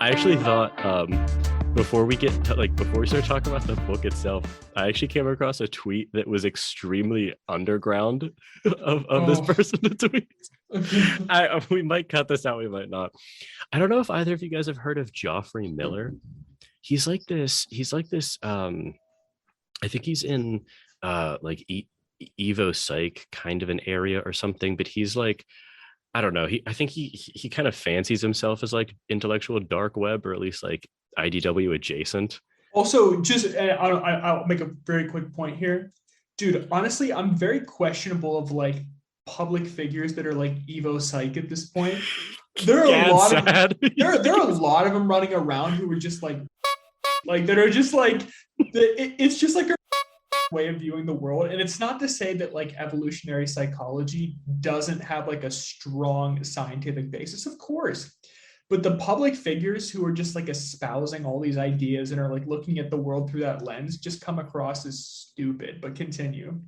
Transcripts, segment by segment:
I actually thought before we before we start talking about the book itself, I actually came across a tweet that was extremely underground of this person to tweet. We might cut this out, we might not. I don't know if either of you guys have heard of Joffrey Miller. He's like this I think he's in Evo Psych kind of an area or something, but he's like, I don't know. I think he kind of fancies himself as like intellectual dark web, or at least like IDW adjacent. Also, just I'll make a very quick point here, dude. Honestly, I'm very questionable of like public figures that are like Evo Psych at this point. There are a lot of there are a lot of them running around who are just like that are just like it's just like a way of viewing the world. And it's not to say that like evolutionary psychology doesn't have like a strong scientific basis, of course, but the public figures who are just like espousing all these ideas and are like looking at the world through that lens just come across as stupid. But continue.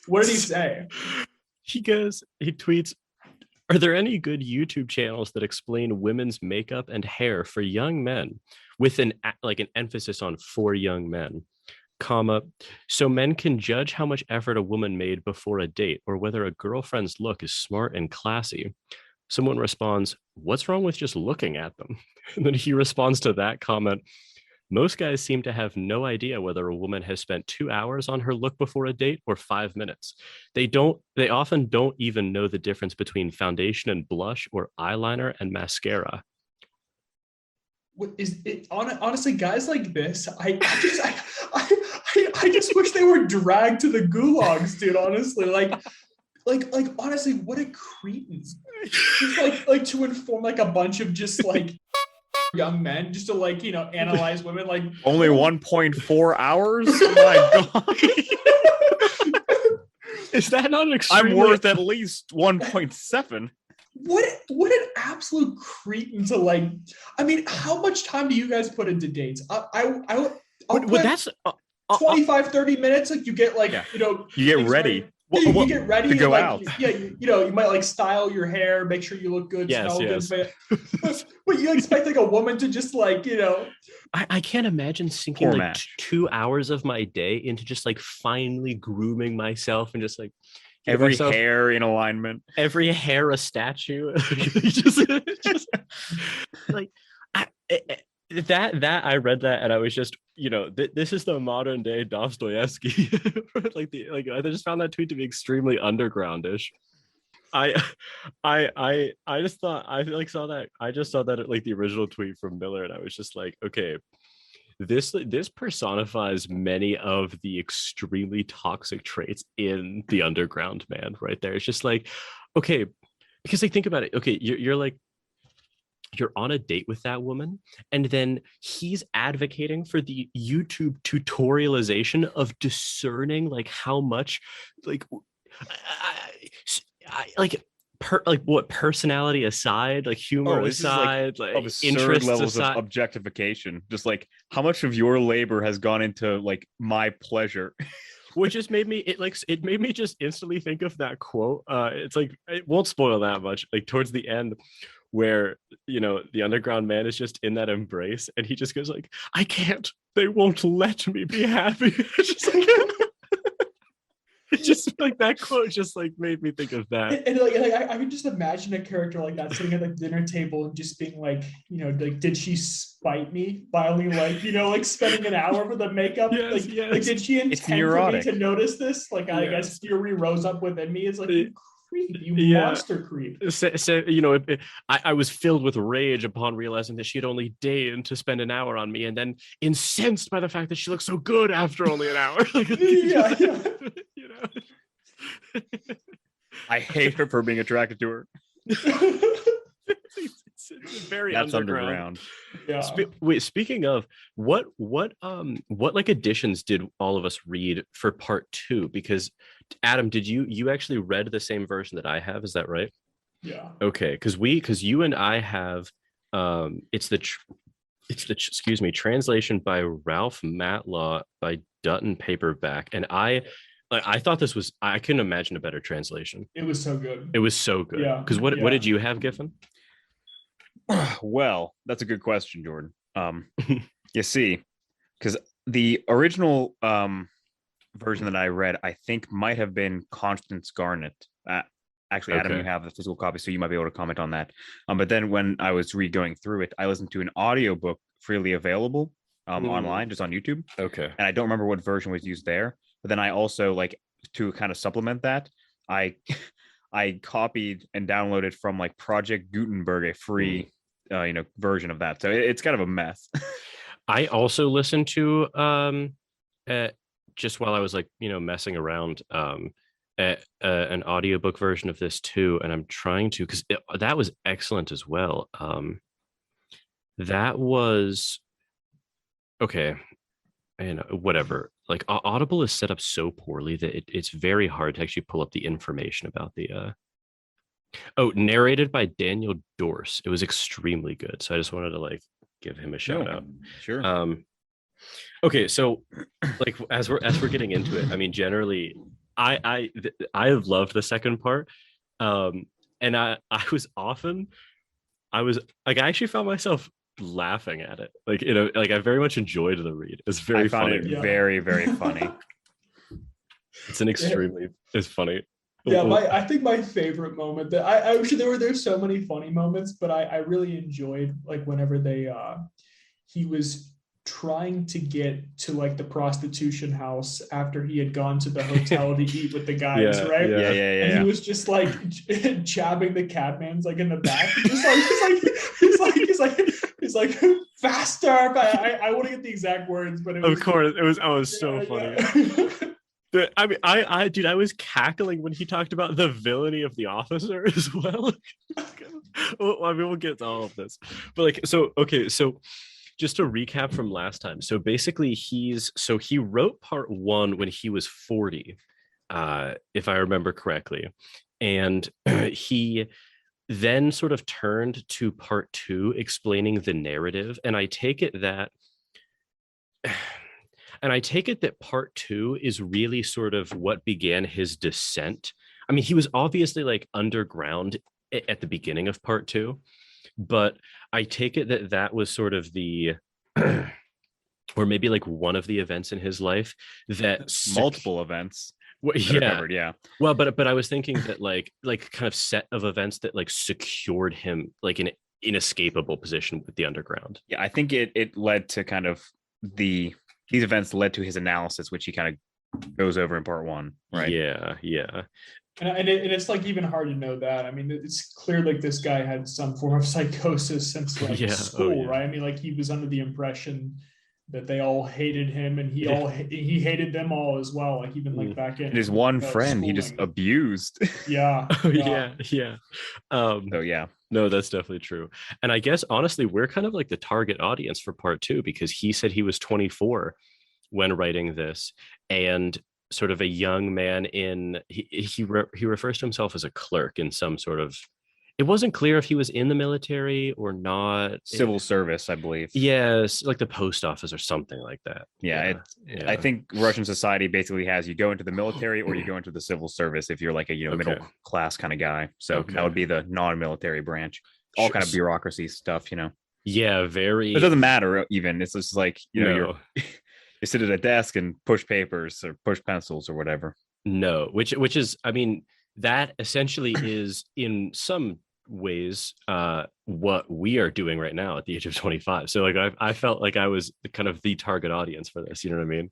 What did he say? He tweets, are there any good YouTube channels that explain women's makeup and hair for young men with an emphasis on for young men, comma, so men can judge how much effort a woman made before a date or whether a girlfriend's look is smart and classy? Someone responds, what's wrong with just looking at them? And then he responds to that comment, most guys seem to have no idea whether a woman has spent 2 hours on her look before a date or 5 minutes. They often don't even know the difference between foundation and blush or eyeliner and mascara. What is it? Honestly, guys like this, I just wish they were dragged to the gulags, dude. Honestly, like honestly, what a cretins. Just like to inform like a bunch of just like young men just to like, you know, analyze women like only 1.4 hours. Oh my god. Is that not an extremely... I'm worth at least 1.7. What an absolute cretin to like. I mean, how much time do you guys put into dates? I'll put that's 25 30 minutes. Like you get like, you know, you get ready. You get ready to go like, out. Yeah, you know, you might like style your hair, make sure you look good, smell good. But you expect like a woman to just like, you know. I can't imagine sinking like 2 hours of my day into just like finally grooming myself and just like every hair in alignment, every hair a statue. just like that I read that and I was just, you know, this is the modern day Dostoyevsky. I just found that tweet to be extremely undergroundish. I just thought I just saw that at like the original tweet from Miller and I was just like, okay, this personifies many of the extremely toxic traits in the underground, man, right there. It's just like, okay, because like think about it. Okay, you're on a date with that woman and then he's advocating for the YouTube tutorialization of discerning like how much like what personality aside, like humor aside, like absurd levels aside. Of objectification, just like how much of your labor has gone into like my pleasure. Which just made me just instantly think of that quote. It's like, it won't spoil that much, like towards the end where, you know, the underground man is just in that embrace and he just goes like, I can't, they won't let me be happy. It's just like that quote just like made me think of that. And I can just imagine a character like that sitting at the dinner table and just being like, you know, like, did she spite me by only like, you know, like spending an hour for the makeup? Like did she intend for me to notice this? Like, I guess fury rose up within me. It's like, you monster creep. So you know, I was filled with rage upon realizing that she had only deigned to spend an hour on me, and then incensed by the fact that she looked so good after only an hour. You know, I hate her for being attracted to her. It's very That's underground. Yeah. Speaking of what like editions did all of us read for part 2? Because Adam, did you actually read the same version that I have? Is that right? Yeah. Okay, because you and I have it's the translation by Ralph Matlaw by Dutton paperback, and I thought this was, I couldn't imagine a better translation. It was so good. It was so good. Yeah. Because what did you have, Giffin? Well, that's a good question, Jordan. You see, because the original version that I read, I think might have been Constance Garnett. Actually, Adam, Okay. you have the physical copy, so you might be able to comment on that. But then when I was going through it, I listened to an audiobook freely available online, just on YouTube. Okay. And I don't remember what version was used there. But then I also, like, to kind of supplement that, I I copied and downloaded from like Project Gutenberg a free version of that. So it's kind of a mess. I also listened to just while I was like, messing around, an audiobook version of this too, and I'm trying to, because that was excellent as well. That was okay. Whatever. Like Audible is set up so poorly that it's very hard to actually pull up the information about the narrated by Daniel Dorse. It was extremely good. So I just wanted to like give him a shout out. Sure. Okay, so like as we're getting into it, I mean, generally, I loved the second part, and I actually found myself laughing at it, like like I very much enjoyed the read. It's very funny. Very, very funny. It's an extremely it's funny. Yeah, I think my favorite moment that I sure there's so many funny moments, but I really enjoyed like whenever he was trying to get to like the prostitution house after he had gone to the hotel to eat with the guys, right? Yeah. And he was just like jabbing the cabman's like in the back, he's like faster. But I wouldn't get the exact words, but of course it was so funny. I mean, I was cackling when he talked about the villainy of the officer as well. I mean, we'll get to all of this, but like, so just to recap from last time. So basically, he wrote part 1 when he was 40, if I remember correctly, and he then sort of turned to part 2 explaining the narrative, and I take it that part 2 is really sort of what began his descent. I mean, he was obviously like underground at the beginning of part 2, but I take it that was sort of the or maybe like one of the events in his life that multiple events. Yeah. Well, but I was thinking that like kind of set of events that like secured him like in an inescapable position with the underground. Yeah, I think it led to kind of these events led to his analysis, which he kind of goes over in part 1, right? Yeah. And it's like even hard to know that. I mean, it's clear like this guy had some form of psychosis since like school, right? I mean, like he was under the impression that they all hated him, and he hated them all as well. Like even like back in and his one friend, schooling. He just abused. Yeah. Yeah. So yeah. No, that's definitely true. And I guess honestly, we're kind of like the target audience for part 2, because he said he was 24 when writing this, and sort of a young man he refers to himself as a clerk in some sort of, it wasn't clear if he was in the military or not. Civil service, I believe. Yes, like the post office or something like that. Yeah. I think Russian society basically has you go into the military or you go into the civil service if you're like a middle class kind of guy. So that would be the non-military branch. All kind of bureaucracy stuff, Yeah, very. It doesn't matter even. It's just like you're you sit at a desk and push papers or push pencils or whatever. No, which is, I mean, that essentially is in some ways what we are doing right now at the age of 25. So like I felt like I was kind of the target audience for this. You know what I mean?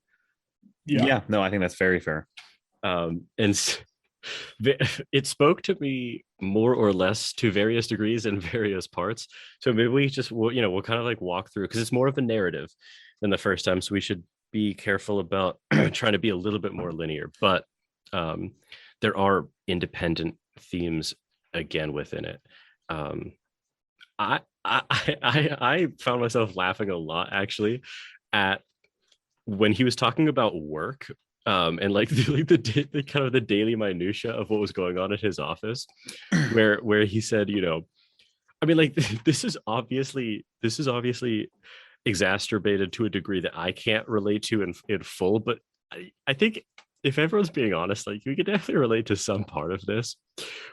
Yeah. No, I think that's very fair. And it spoke to me more or less to various degrees in various parts. So maybe we just we'll kind of like walk through, because it's more of a narrative than the first time. So we should be careful about trying to be a little bit more linear, but there are independent themes again within it. I found myself laughing a lot actually at when he was talking about work, and like the kind of the daily minutia of what was going on at his office, where he said, I mean, like this is obviously exacerbated to a degree that I can't relate to in full, but I think if everyone's being honest, like we could definitely relate to some part of this,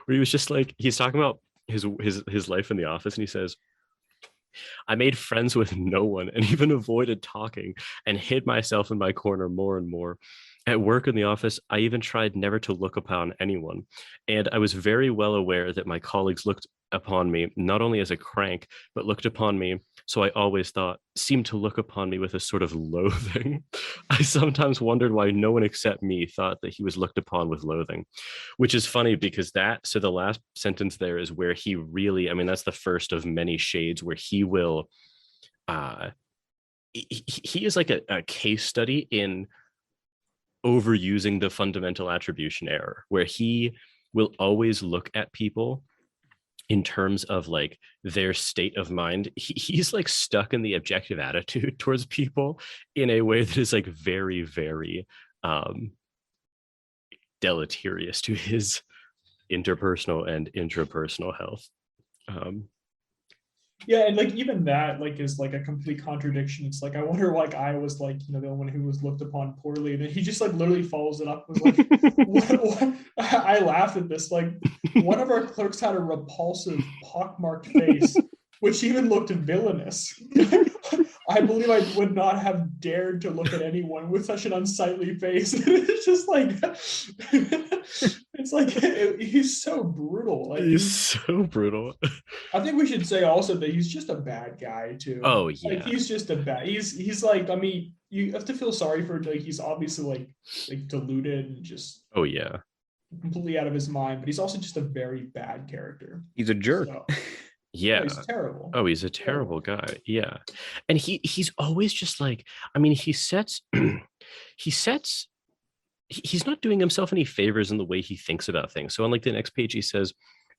where he was just like, he's talking about his life in the office, and he says, I made friends with no one and even avoided talking and hid myself in my corner more and more. At work in the office, I even tried never to look upon anyone. And I was very well aware that my colleagues looked upon me not only as a crank, but looked upon me, so I always thought, seemed to look upon me with a sort of loathing. I sometimes wondered why no one except me thought that he was looked upon with loathing, which is funny because so the last sentence there is where he really, I mean, that's the first of many shades where he will, he is like a case study in overusing the fundamental attribution error, where he will always look at people in terms of like their state of mind. He's like stuck in the objective attitude towards people in a way that is like very, very deleterious to his interpersonal and intrapersonal health. Yeah, and like even that like is like a complete contradiction. It's like I wonder like I was like, you know, the one who was looked upon poorly, and then he just like literally follows it up with like what? I laughed at this. Like one of our clerks had a repulsive pockmarked face, which even looked villainous. I believe I would not have dared to look at anyone with such an unsightly face. It's just like, it's like he's so brutal. Like he's so brutal. I think we should say also that he's just a bad guy too. Oh yeah, like he's just a bad. He's like, I mean, you have to feel sorry for like he's obviously like deluded and just oh yeah, completely out of his mind. But he's also just a very bad character. He's a jerk. So, yeah, he's terrible. Oh, he's a terrible guy. Yeah, and he's always just like, I mean, he's not doing himself any favors in the way he thinks about things. So on like the next page, he says,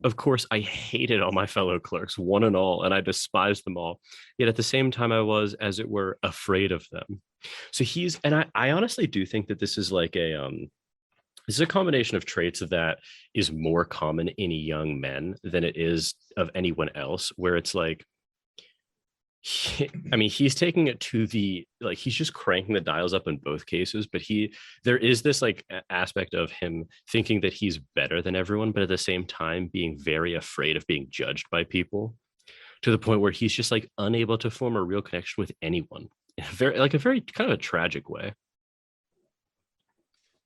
of course, I hated all my fellow clerks, one and all, and I despised them all. Yet at the same time, I was, as it were, afraid of them. So I honestly do think that this is like this is a combination of traits that is more common in young men than it is of anyone else, where it's like, I mean, he's taking it to the, like, he's just cranking the dials up in both cases, but there is this like aspect of him thinking that he's better than everyone, but at the same time being very afraid of being judged by people, to the point where he's just like unable to form a real connection with anyone in a very kind of a tragic way.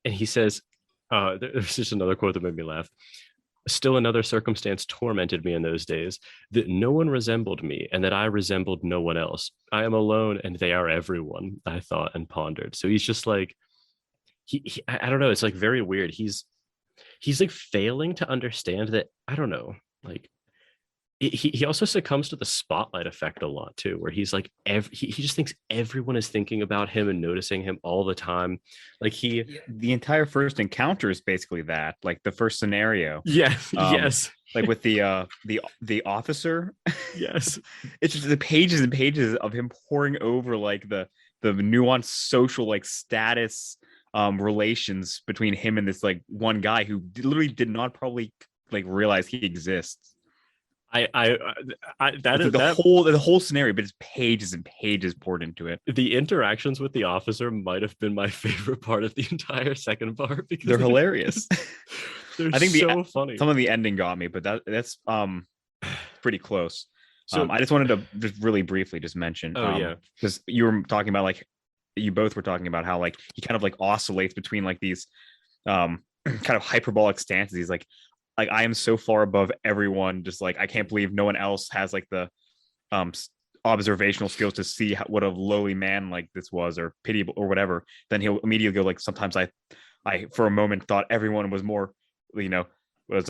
And he says, there's just another quote that made me laugh. Still another circumstance tormented me in those days, that no one resembled me and that I resembled no one else. I am alone and they are everyone, I thought and pondered. So he's just like, I don't know. It's like very weird. He's like failing to understand that, I don't know, like he also succumbs to the spotlight effect a lot too, where he's like, he just thinks everyone is thinking about him and noticing him all the time. Like the entire first encounter is basically that, like the first scenario. Yes. Yes. Like with the officer. Yes. It's just the pages and pages of him poring over like the nuanced social like status relations between him and this like one guy who literally did not probably like realize he exists. The whole scenario, but it's pages and pages poured into it. The interactions with the officer might have been my favorite part of the entire second part because they're hilarious. They're I think so funny. Some of the ending got me, but that's pretty close. So I just wanted to just really briefly just mention. Because you were talking about like you both were talking about how like he kind of like oscillates between like these kind of hyperbolic stances. He's like I am so far above everyone, just like I can't believe no one else has like the observational skills to see what a lowly man like this was, or pitiable or whatever. Then he'll immediately go like, sometimes I for a moment thought everyone was more, was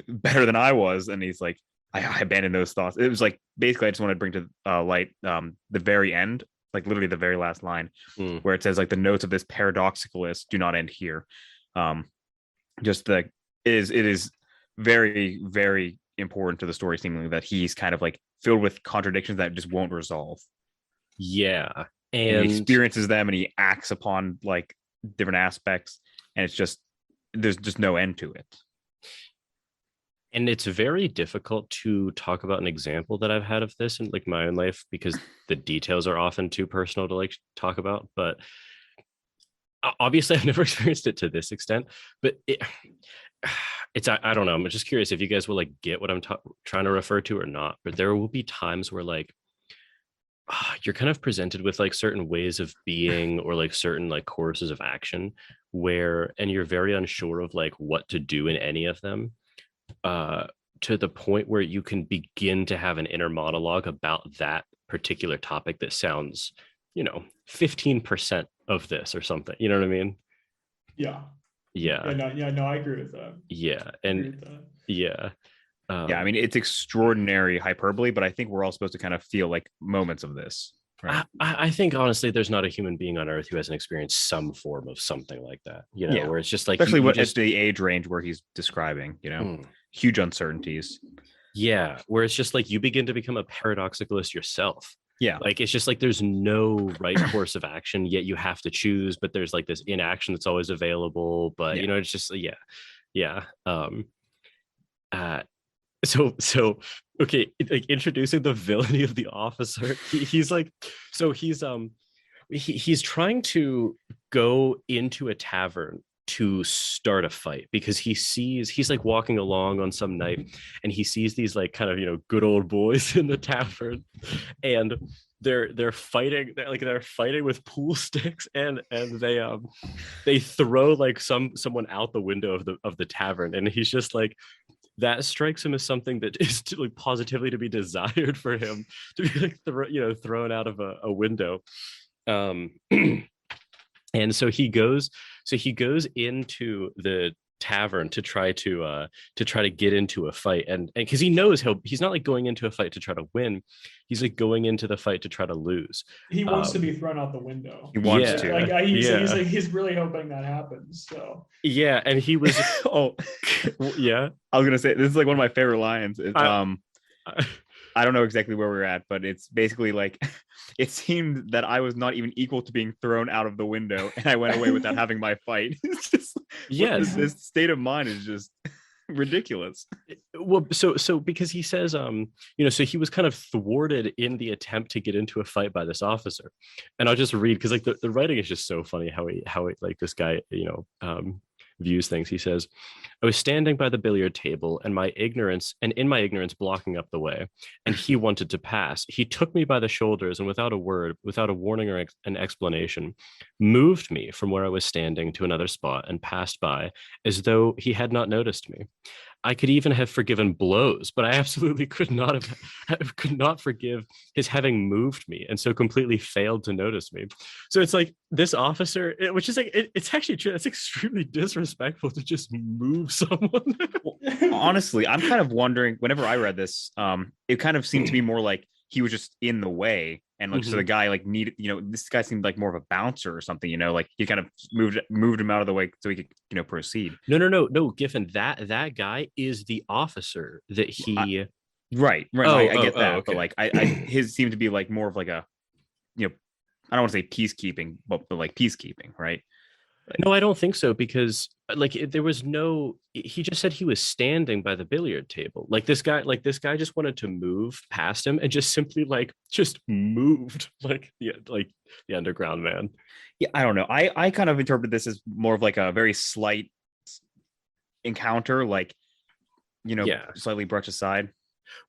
better than I was, and he's like, I abandoned those thoughts. It was like basically I just wanted to bring to light the very end, like literally the very last line, where it says like the notes of this paradoxicalist do not end here. It is very, very important to the story, seemingly, that he's kind of like filled with contradictions that just won't resolve. Yeah. And he experiences them and he acts upon like different aspects, and it's just, there's just no end to it. And it's very difficult to talk about an example that I've had of this in like my own life, because the details are often too personal to like talk about. But obviously I've never experienced it to this extent, but I don't know. I'm just curious if you guys will like get what I'm trying to refer to or not. But there will be times where like you're kind of presented with like certain ways of being or like certain like courses of action where and you're very unsure of like what to do in any of them to the point where you can begin to have an inner monologue about that particular topic that sounds 15% of this or something, you know what I mean? Yeah. Yeah. No, I agree with that. Yeah. And yeah. Yeah, I mean, it's extraordinary hyperbole, but I think we're all supposed to kind of feel like moments of this. Right? I think honestly, there's not a human being on Earth who hasn't experienced some form of something like that. Yeah. Where it's just like especially at the age range where he's describing, huge uncertainties. Yeah, where it's just like you begin to become a paradoxicalist yourself. Yeah, like it's just like there's no right course of action, yet you have to choose. But there's like this inaction that's always available. But it's just yeah. So okay, like introducing the villainy of the officer. He's like, so he's trying to go into a tavern to start a fight because he's like walking along on some night and he sees these like kind of good old boys in the tavern and they're fighting with pool sticks and they throw like someone out the window of the tavern and he's just like that strikes him as something that is like positively to be desired for him to be like thrown out of a window. And so he goes into the tavern to try to get into a fight and because he knows he's not like going into a fight to try to win, he's like going into the fight to try to lose. He wants to be thrown out the window. He wants to. Like he's really hoping that happens. So yeah, and he was yeah. I was gonna say this is like one of my favorite lines. It's, I don't know exactly where we're at, but it's basically like it seemed that I was not even equal to being thrown out of the window, and I went away without having my fight. It's just this state of mind is just ridiculous. Well, so because he says, so he was kind of thwarted in the attempt to get into a fight by this officer, and I'll just read because like the writing is just so funny how he like this guy views things. He says, I was standing by the billiard table and in my ignorance blocking up the way, and he wanted to pass. He took me by the shoulders and without a word, without a warning or an explanation, moved me from where I was standing to another spot and passed by as though he had not noticed me. I could even have forgiven blows, but I absolutely could not forgive his having moved me and so completely failed to notice me. So it's like this officer, which is like, it's actually true. It's extremely disrespectful to just move someone. Honestly, I'm kind of wondering, whenever I read this, it kind of seemed to be more like he was just in the way. And like, so the guy like needed, this guy seemed like more of a bouncer or something, like he kind of moved him out of the way so he could, proceed. No, Giffin, that guy is the officer that he. Right. I get that. Okay. But like, his seemed to be like more of like a, I don't want to say peacekeeping, but like peacekeeping, right? No, I don't think so because like there was he just said he was standing by the billiard table. Like this guy just wanted to move past him and just simply just moved like the underground man. Yeah, I don't know. I kind of interpret this as more of like a very slight encounter, like slightly brushed aside.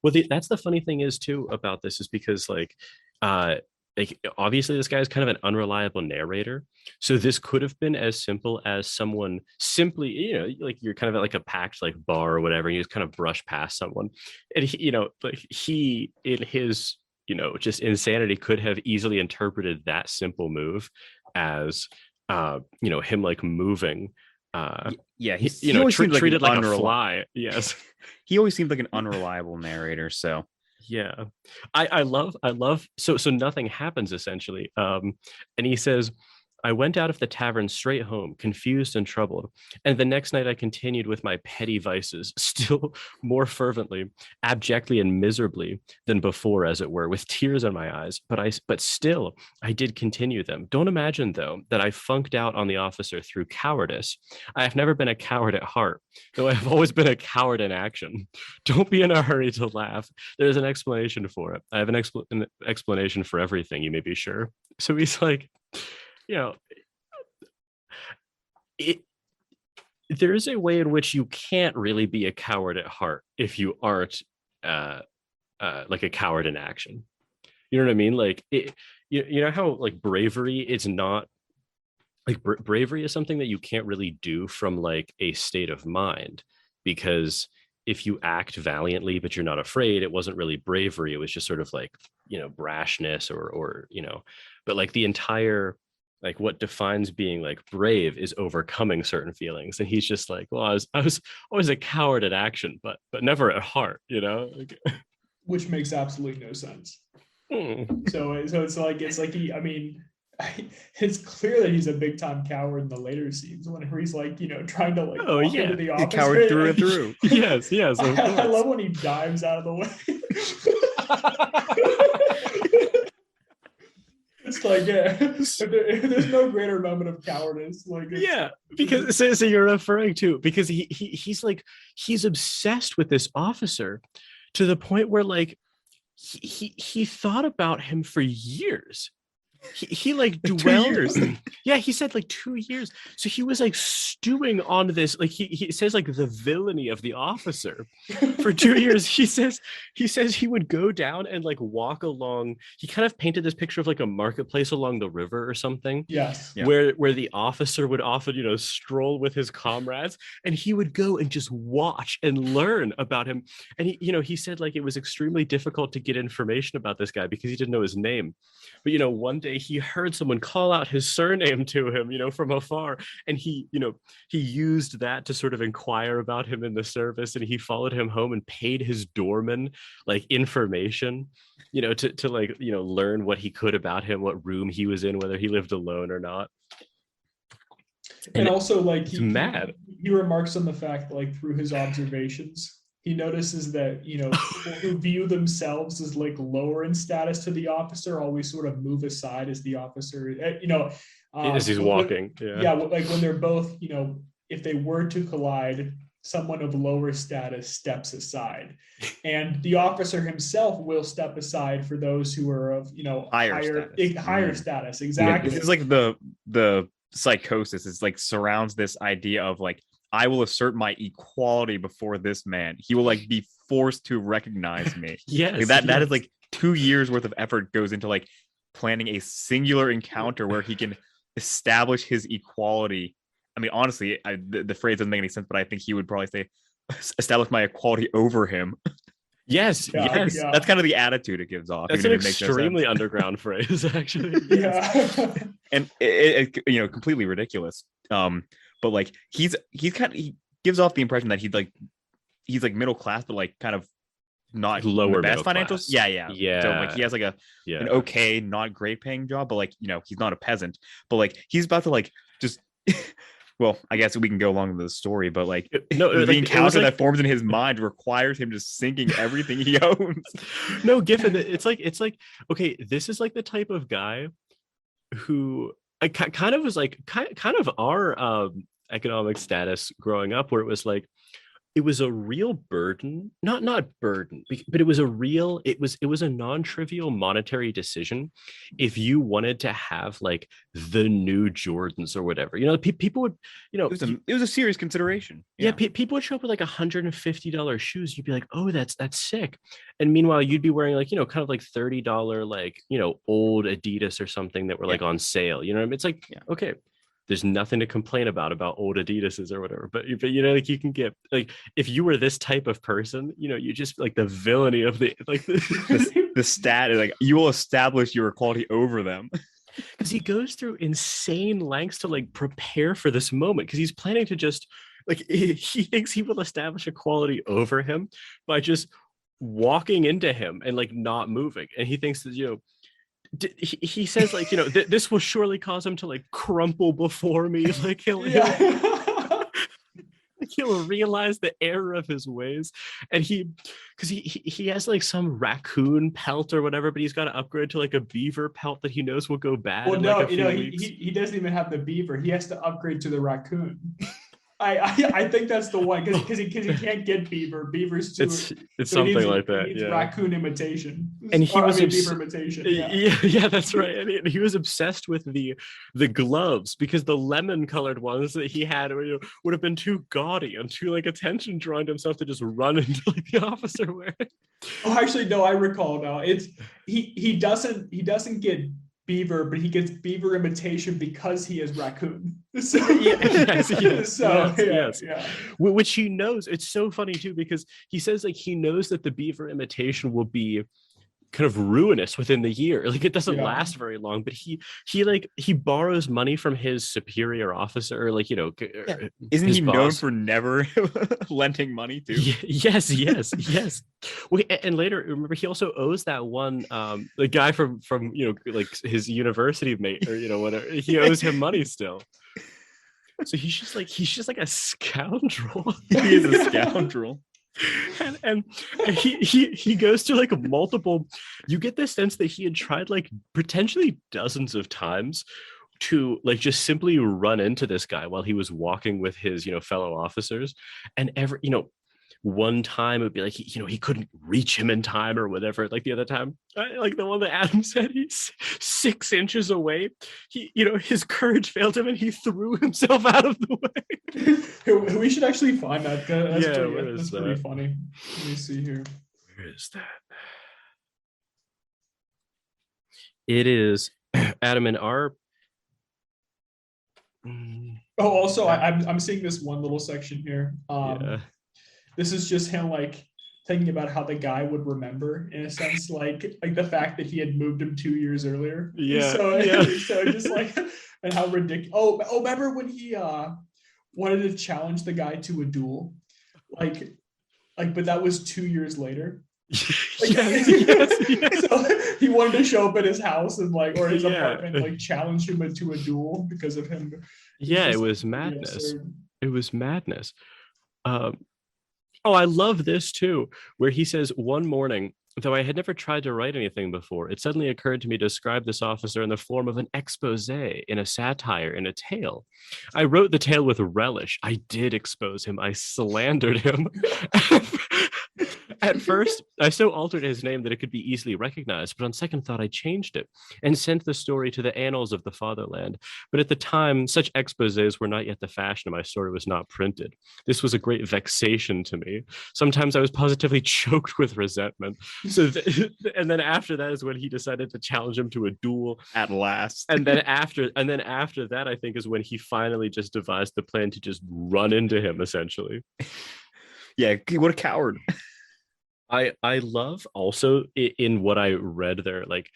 Well, that's the funny thing is too about this is because like obviously this guy is kind of an unreliable narrator, so this could have been as simple as someone simply like you're kind of at like a packed like bar or whatever and you just kind of brush past someone and he in his just insanity could have easily interpreted that simple move as him like moving he always treated like a fly. Yes. He always seemed like an unreliable narrator, so yeah, I love so nothing happens essentially. And he says, I went out of the tavern straight home, confused and troubled. And the next night I continued with my petty vices, still more fervently, abjectly and miserably than before, as it were, with tears in my eyes. But still I did continue them. Don't imagine, though, that I funked out on the officer through cowardice. I have never been a coward at heart, though I have always been a coward in action. Don't be in a hurry to laugh. There's an explanation for it. I have an explanation for everything, you may be sure. So he's like, there is a way in which you can't really be a coward at heart if you aren't like a coward in action. You know what I mean? Like you know how like bravery is not like bravery is something that you can't really do from like a state of mind, because if you act valiantly but you're not afraid, it wasn't really bravery, it was just sort of like, you know, brashness or you know, but like the entire like what defines being like brave is overcoming certain feelings. And he's just like, well, I was always a coward at action, but never at heart, you know. Like, which makes absolutely no sense. So it's like he, I mean, it's clear that he's a big time coward in the later scenes whenever he's like, you know, trying to like walk into the office. Coward through and through. Yes. I love when he dives out of the way. It's like, yeah, there's no greater moment of cowardice. Like, yeah, because so you're referring to, because he's like, he's obsessed with this officer to the point where like he thought about him for years. He like dwelled. 2 years. Yeah, he said like 2 years. So he was like stewing on this. Like he says like the villainy of the officer for 2 years. He says he would go down and like walk along. He kind of painted this picture of like a marketplace along the river or something. Yes. Yeah. Where the officer would often, you know, stroll with his comrades, and he would go and just watch and learn about him. And he, you know, he said like it was extremely difficult to get information about this guy because he didn't know his name. But you know, one day he heard someone call out his surname to him, you know, from afar, and he, you know, he used that to sort of inquire about him in the service, and he followed him home and paid his doorman like information, you know, to like, you know, learn what he could about him, what room he was in, whether he lived alone or not. And also like he remarks on the fact that like through his observations, he notices that, you know, people who view themselves as like lower in status to the officer always sort of move aside as the officer, you know, as he's walking. Yeah, like when they're both, you know, if they were to collide, someone of lower status steps aside, and the officer himself will step aside for those who are of, you know, higher status. Exactly. Yeah, this is like the psychosis. It's like surrounds this idea of like, I will assert my equality before this man. He will like be forced to recognize me. Yes, like that is like 2 years worth of effort goes into like planning a singular encounter where he can establish his equality. I mean, honestly, the phrase doesn't make any sense, but I think he would probably say, establish my equality over him. Yes, yes. Yeah. That's kind of the attitude it gives off. That's an extremely underground phrase, actually. Yeah. And it you know, completely ridiculous. But like he gives off the impression that he's like middle class, but like kind of not lower best financials. Class. Yeah. So like he has like an okay, not great paying job, but like, you know, he's not a peasant. But like he's about to like just well, I guess we can go along with the story, but like the encounter that forms in his mind requires him just sinking everything he owns. No, Giffin, it's like okay, this is like the type of guy who I kind of was like kind of our economic status growing up, where it was like it was a real burden, not burden, but it was a non-trivial monetary decision if you wanted to have like the new Jordans or whatever. You know, people would, you know, it was a serious consideration. Yeah, people would show up with like $150 shoes. You'd be like, oh, that's sick. And meanwhile, you'd be wearing like, you know, kind of like $30 like, you know, old Adidas or something that were like on sale. You know what I mean? It's like, okay, there's nothing to complain about old Adidases or whatever, but you know, like you can get like, if you were this type of person, you know, you just like the villainy of the like the stat is like you will establish your equality over them. Because he goes through insane lengths to like prepare for this moment, because he's planning to just like he thinks he will establish equality over him by just walking into him and like not moving, and he thinks that, you know, he says like, you know, this will surely cause him to like crumple before me, like he'll realize the error of his ways. And because he has like some raccoon pelt or whatever, but he's got to upgrade to like a beaver pelt that he knows will go bad. Well, no, like you know, he doesn't even have the beaver. He has to upgrade to the raccoon. I think that's the one because he can't get beaver. Beaver's too. It's something like that. He needs Yeah. raccoon imitation. And he was beaver imitation. Yeah. Yeah, that's right. And he was obsessed with the gloves because the lemon colored ones that he had would have been too gaudy and too like attention drawing to himself to just run into like the officer wearing. Oh, actually, no, I recall now. It's he doesn't get beaver, but he gets beaver imitation because he is raccoon. So yes. So yes. Yeah. Which he knows. It's so funny too because he says like he knows that the beaver imitation will be kind of ruinous within the year. Like it doesn't last very long, but he borrows money from his superior officer, or like Isn't he boss. known for never lending money to? Yes. Well, and later, remember, he also owes that one the guy from like his university mate or whatever. He owes him money still. So he's just like a scoundrel. He is a scoundrel. And he goes to like multiple. You get the sense that he had tried like potentially dozens of times to like just simply run into this guy while he was walking with his fellow officers, and one time it would be like he couldn't reach him in time or whatever. Like the other time, like the one that Adam said, he's 6 inches away. His courage failed him and he threw himself out of the way. We should actually find that. That's that? pretty funny. Let me see here. Where is that? It is Adam in our. Oh, also, I'm seeing this one little section here. This is just him like thinking about how the guy would remember, in a sense, like the fact that he had moved him 2 years earlier. Yeah. So just like, and how ridiculous. Oh, remember when he wanted to challenge the guy to a duel, like, but that was 2 years later. Like, yes. So he wanted to show up at his house and or his apartment, like challenge him to a duel because of him. It was madness. It was madness. Oh, I love this too, where he says, one morning, though I had never tried to write anything before, it suddenly occurred to me to describe this officer in the form of an expose, in a satire, in a tale. I wrote the tale with relish. I did expose him. I slandered him. At first, I so altered his name that it could be easily recognized, but on second thought, I changed it and sent the story to the annals of the fatherland. But at the time, such exposés were not yet the fashion, and my story was not printed. This was a great vexation to me. Sometimes I was positively choked with resentment. And then after that is when he decided to challenge him to a duel. At last. And then after that, I think, is when he finally just devised the plan to just run into him, essentially. Yeah, what a coward. I love also in what I read there, like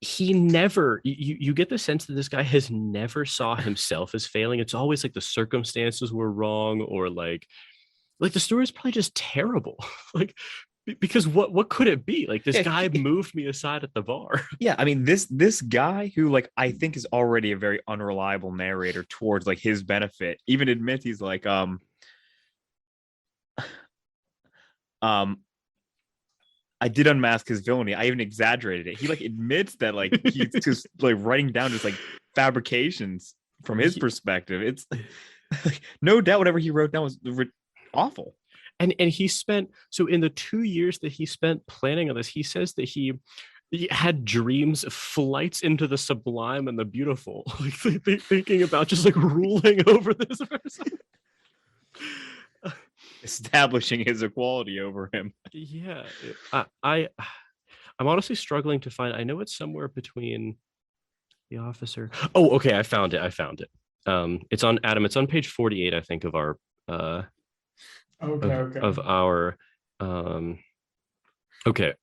he never, you get the sense that this guy has never saw himself as failing. It's always like the circumstances were wrong, or like the story is probably just terrible. Like, because what could it be? Like, this guy moved me aside at the bar. Yeah, I mean, this guy who, like, I think is already a very unreliable narrator towards like his benefit, even admits he's like, I did unmask his villainy. I even exaggerated it. He like admits that like he's just like writing down just like fabrications from his perspective. It's like, no doubt whatever he wrote down was awful. And he spent, so in the 2 years that he spent planning on this, he says that he had dreams, flights into the sublime and the beautiful, like thinking about just like ruling over this person. Establishing his equality over him. Yeah, I'm honestly struggling to find. I know it's somewhere between the officer. Oh, okay, I found it. It's on Adam. It's on page 48, I think, of our of our okay.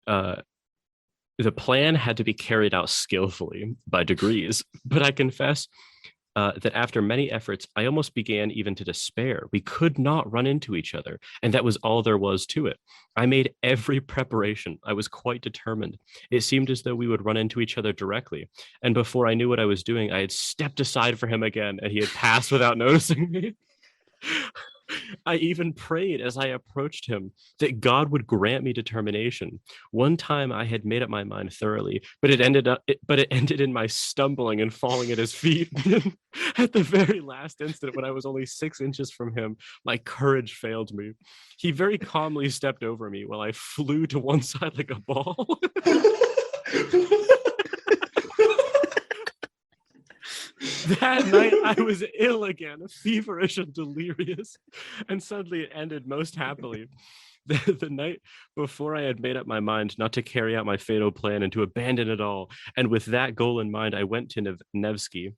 The plan had to be carried out skillfully by degrees, but I confess that after many efforts, I almost began even to despair. We could not run into each other, and that was all there was to it. I made every preparation. I was quite determined. It seemed as though we would run into each other directly, and before I knew what I was doing, I had stepped aside for him again, and he had passed without noticing me. I even prayed as I approached him that God would grant me determination. One time I had made up my mind thoroughly, but it ended in my stumbling and falling at his feet. At the very last instant, when I was only 6 inches from him, my courage failed me. He very calmly stepped over me while I flew to one side like a ball. That night I was ill again, feverish and delirious, and suddenly it ended most happily. The night before I had made up my mind not to carry out my fatal plan and to abandon it all. And with that goal in mind, I went to Nevsky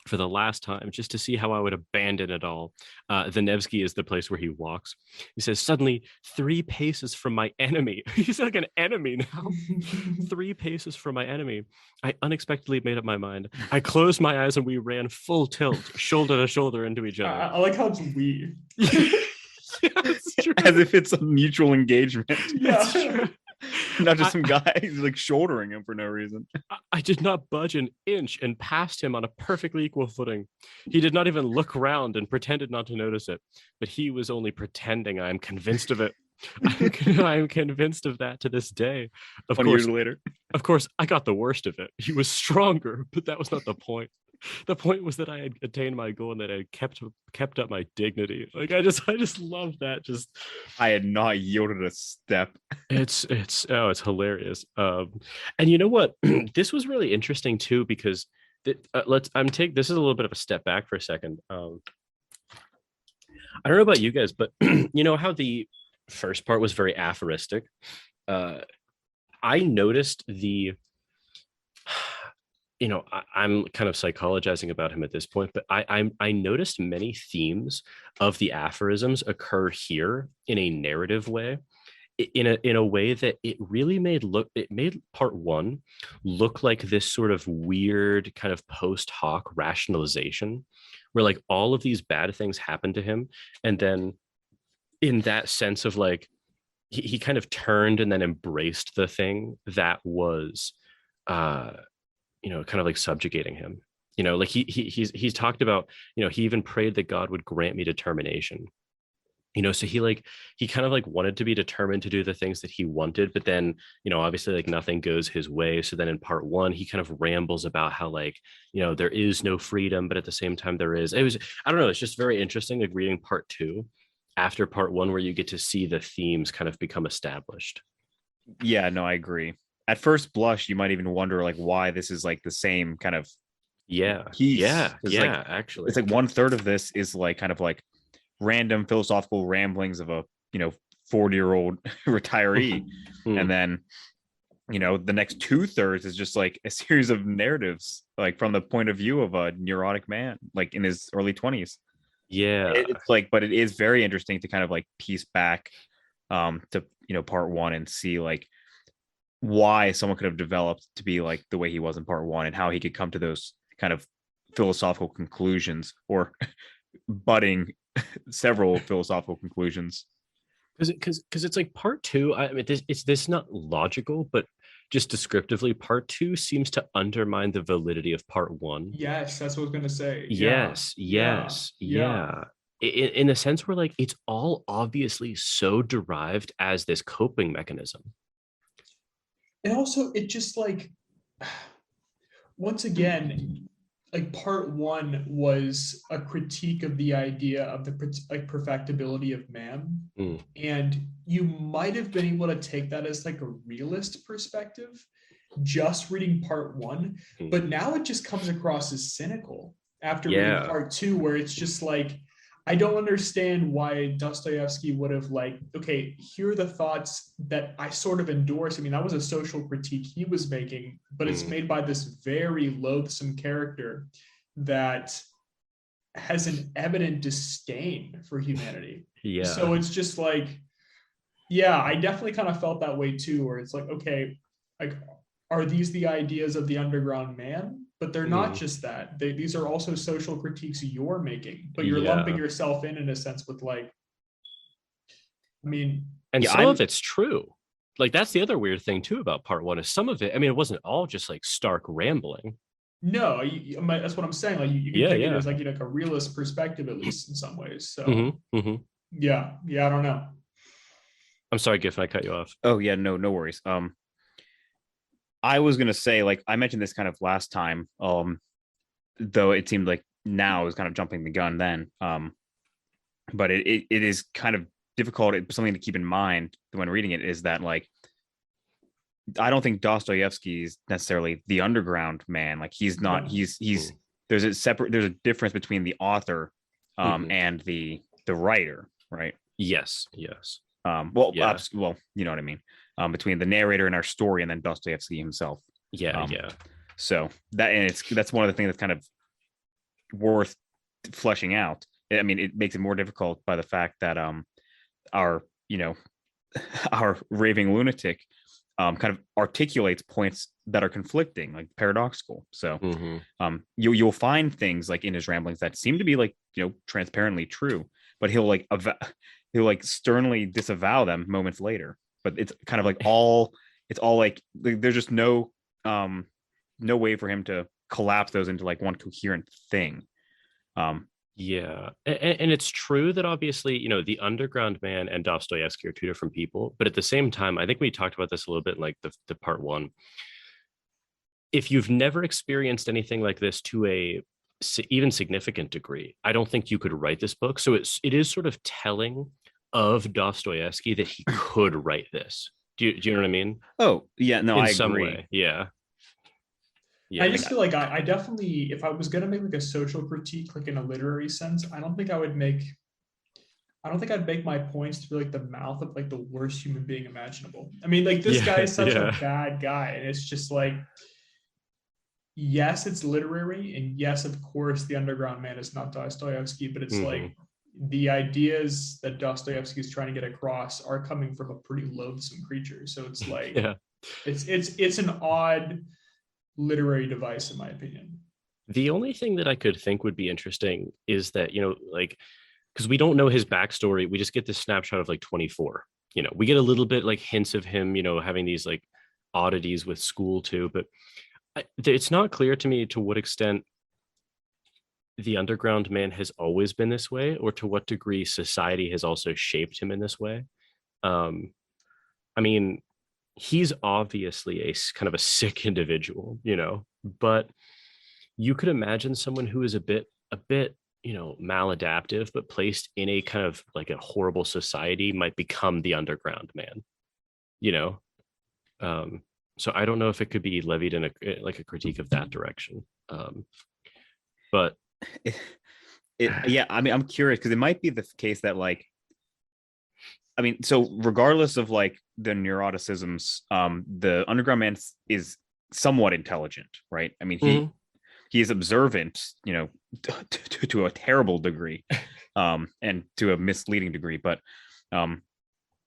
for the last time just to see how I would abandon it all. The Nevsky is the place where he walks. He says, suddenly 3 paces from my enemy, he's like an enemy now, 3 paces from my enemy, I unexpectedly made up my mind. I closed my eyes and we ran full tilt, shoulder to shoulder into each other. I like how it's we. Yeah, it's true. As if it's a mutual engagement. Yeah. It's true. Not just some guy like shouldering him for no reason. I did not budge an inch and passed him on a perfectly equal footing. He did not even look round and pretended not to notice it, but he was only pretending. I am convinced of it. I am convinced of that to this day. Of 20 course, years later. of course, I got the worst of it. He was stronger, but that was not the point. The point was that I had attained my goal and that I had kept up my dignity. Like I just love that. Just I had not yielded a step. it's hilarious. And you know what? This was really interesting too because this is a little bit of a step back for a second. I don't know about you guys, but you know how the first part was very aphoristic. I noticed I'm kind of psychologizing about him at this point, but I noticed many themes of the aphorisms occur here in a narrative way, in a way that it really made part 1 look like this sort of weird kind of post hoc rationalization, where like all of these bad things happened to him, and then in that sense of like he kind of turned and then embraced the thing that was kind of like subjugating him. Like he's talked about, he even prayed that God would grant me determination. So he kind of like wanted to be determined to do the things that he wanted, but then, obviously like nothing goes his way. So then in part 1, he kind of rambles about how like, there is no freedom, but at the same time there is. I don't know, it's just very interesting like reading part 2 after part 1, where you get to see the themes kind of become established. Yeah, no, I agree. At first blush, you might even wonder like why this is like the same kind of piece. Like, actually it's like 1/3 of this is like kind of like random philosophical ramblings of a 40-year-old retiree, and then the next 2/3 is just like a series of narratives like from the point of view of a neurotic man like in his early 20s. It's like, but it is very interesting to kind of like piece back to part 1 and see like why someone could have developed to be like the way he was in part 1 and how he could come to those kind of philosophical conclusions or budding several philosophical conclusions. Because it's like part 2. I mean, this not logical, but just descriptively, part 2 seems to undermine the validity of part 1. Yes, that's what I was gonna say. Yes. In the sense where like it's all obviously so derived as this coping mechanism. And also, it just like, once again, like part 1 was a critique of the idea of the like perfectibility of man, and you might have been able to take that as like a realist perspective, just reading part 1, but now it just comes across as cynical after reading part 2, where it's just like, I don't understand why Dostoyevsky would have like, okay, here are the thoughts that I sort of endorse. I mean, that was a social critique he was making, but it's made by this very loathsome character that has an evident disdain for humanity. So it's just like, I definitely kind of felt that way too, where it's like, okay, like, are these the ideas of the underground man? But they're not just that. These are also social critiques you're making, but you're lumping yourself in a sense with like, I mean, and some of it's true. Like that's the other weird thing too about part 1 is some of it. I mean, it wasn't all just like stark rambling. No, that's what I'm saying. Like you can take it as like like a realist perspective, at least in some ways. So Yeah, I don't know. I'm sorry, Giffin, I cut you off. Oh yeah, no worries. I was gonna say, like I mentioned this kind of last time, though it seemed like now is kind of jumping the gun then. But it is kind of difficult. Something to keep in mind when reading it is that like I don't think Dostoyevsky is necessarily the underground man. Like he's not. No. He's there's a difference between the author and the writer, right? Yes. Well, Yeah. well, you know what I mean. Between the narrator and our story, and then Dostoevsky himself. Yeah. So that's one of the things that's kind of worth fleshing out. I mean, it makes it more difficult by the fact that our our raving lunatic kind of articulates points that are conflicting, like paradoxical. So you'll find things like in his ramblings that seem to be like transparently true, but he'll like sternly disavow them moments later. But it's kind of like it's all like there's just no way for him to collapse those into like one coherent thing. Yeah, and it's true that obviously, the underground man and Dostoevsky are two different people, but at the same time, I think we talked about this a little bit in like the part one. If you've never experienced anything like this to a even significant degree, I don't think you could write this book. So it is sort of telling of Dostoevsky that he could write this. Do you know what I mean? Oh yeah, no, in I some agree. Yeah. I just feel like I definitely, if I was gonna make like a social critique, like in a literary sense, I don't think I'd make my points to be like the mouth of like the worst human being imaginable. I mean, like this guy is such a bad guy, and it's just like, yes, it's literary, and yes, of course, the underground man is not Dostoevsky, but it's like the ideas that Dostoevsky is trying to get across are coming from a pretty loathsome creature. So it's like, it's an odd literary device, in my opinion. The only thing that I could think would be interesting is that, like, because we don't know his backstory, we just get this snapshot of like 24. We get a little bit like hints of him, having these like oddities with school too, but it's not clear to me to what extent the underground man has always been this way, or to what degree society has also shaped him in this way. I mean, he's obviously a kind of a sick individual, but you could imagine someone who is a bit maladaptive, but placed in a kind of like a horrible society might become the underground man, so I don't know if it could be levied in a critique of that direction. But yeah, I mean, I'm curious because it might be the case that like, I mean, so regardless of like the neuroticisms, the underground man is somewhat intelligent, right? I mean, he is observant, to a terrible degree, and to a misleading degree. But I'm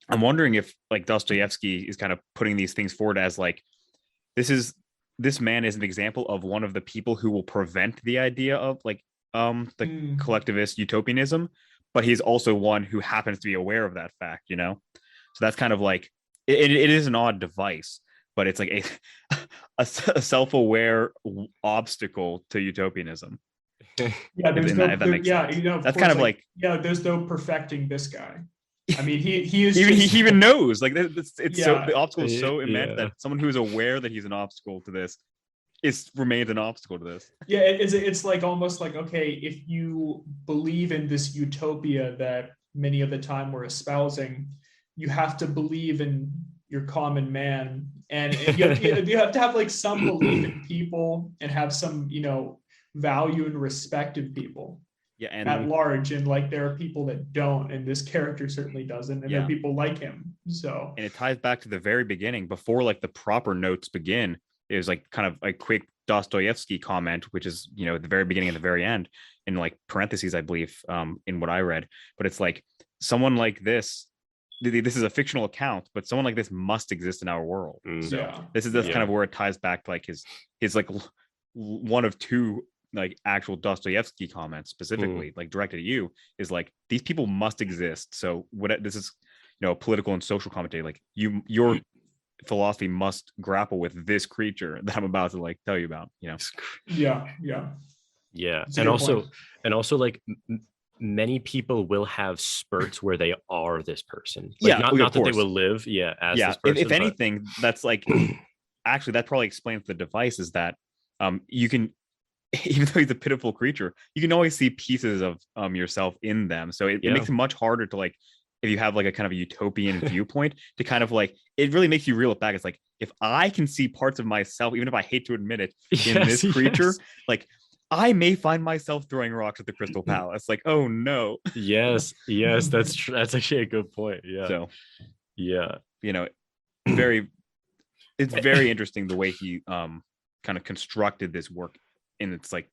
wondering if like Dostoevsky is kind of putting these things forward as like, this man is an example of one of the people who will prevent the idea of like the collectivist utopianism, but he's also one who happens to be aware of that fact, So that's kind of like it is an odd device, but it's like a self-aware obstacle to utopianism. Yeah, there's that's kind of like there's no perfecting this guy. I mean, he is he even knows like it's so the obstacle is so immense that someone who is aware that he's an obstacle to this remains an obstacle to this. Yeah, it's like almost like, okay, if you believe in this utopia that many of the time we're espousing, you have to believe in your common man, and you have to have like some belief in people and have some value and respect of people. Yeah, and at large, and like there are people that don't, and this character certainly doesn't, and there are people like him. So, and it ties back to the very beginning, before like the proper notes begin. It was like kind of a quick Dostoyevsky comment, which is at the very beginning and the very end, in like parentheses, I believe, in what I read. But it's like someone like this. This is a fictional account, but someone like this must exist in our world. So this is kind of where it ties back to like his like one of two like actual Dostoevsky comments specifically like directed at you, is like, these people must exist. So this is a political and social commentary, like your philosophy must grapple with this creature that I'm about to like tell you about. Yeah and also like many people will have spurts where they are this person. Yeah, not, of not that they course. will live, as Yeah, this person. if anything, that's like actually that probably explains the device is that you can, even though he's a pitiful creature, you can always see pieces of yourself in them. So it makes it much harder to like, if you have like a kind of a utopian viewpoint, to kind of like, it really makes you reel it back. It's like, if I can see parts of myself, even if I hate to admit it, in this creature, like I may find myself throwing rocks at the Crystal Palace. Like, oh no. Yes, that's true. That's actually a good point. Yeah. So yeah, you know, it's very interesting the way he kind of constructed this work in its like,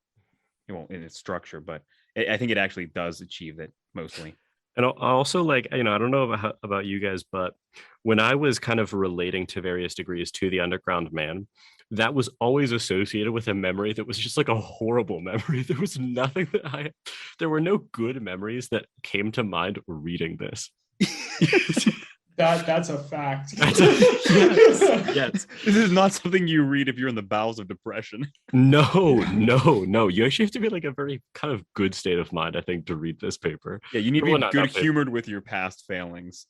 well, in its structure, but I think it actually does achieve it mostly. And I also like, I don't know about you guys, but when I was kind of relating to various degrees to the Underground Man, that was always associated with a memory that was just like a horrible memory. There was nothing there were no good memories that came to mind reading this. That's a fact. Yes. This is not something you read if you're in the bowels of depression. No. You actually have to be like a very kind of good state of mind, I think, to read this paper. Yeah, you need to be good humored with your past failings.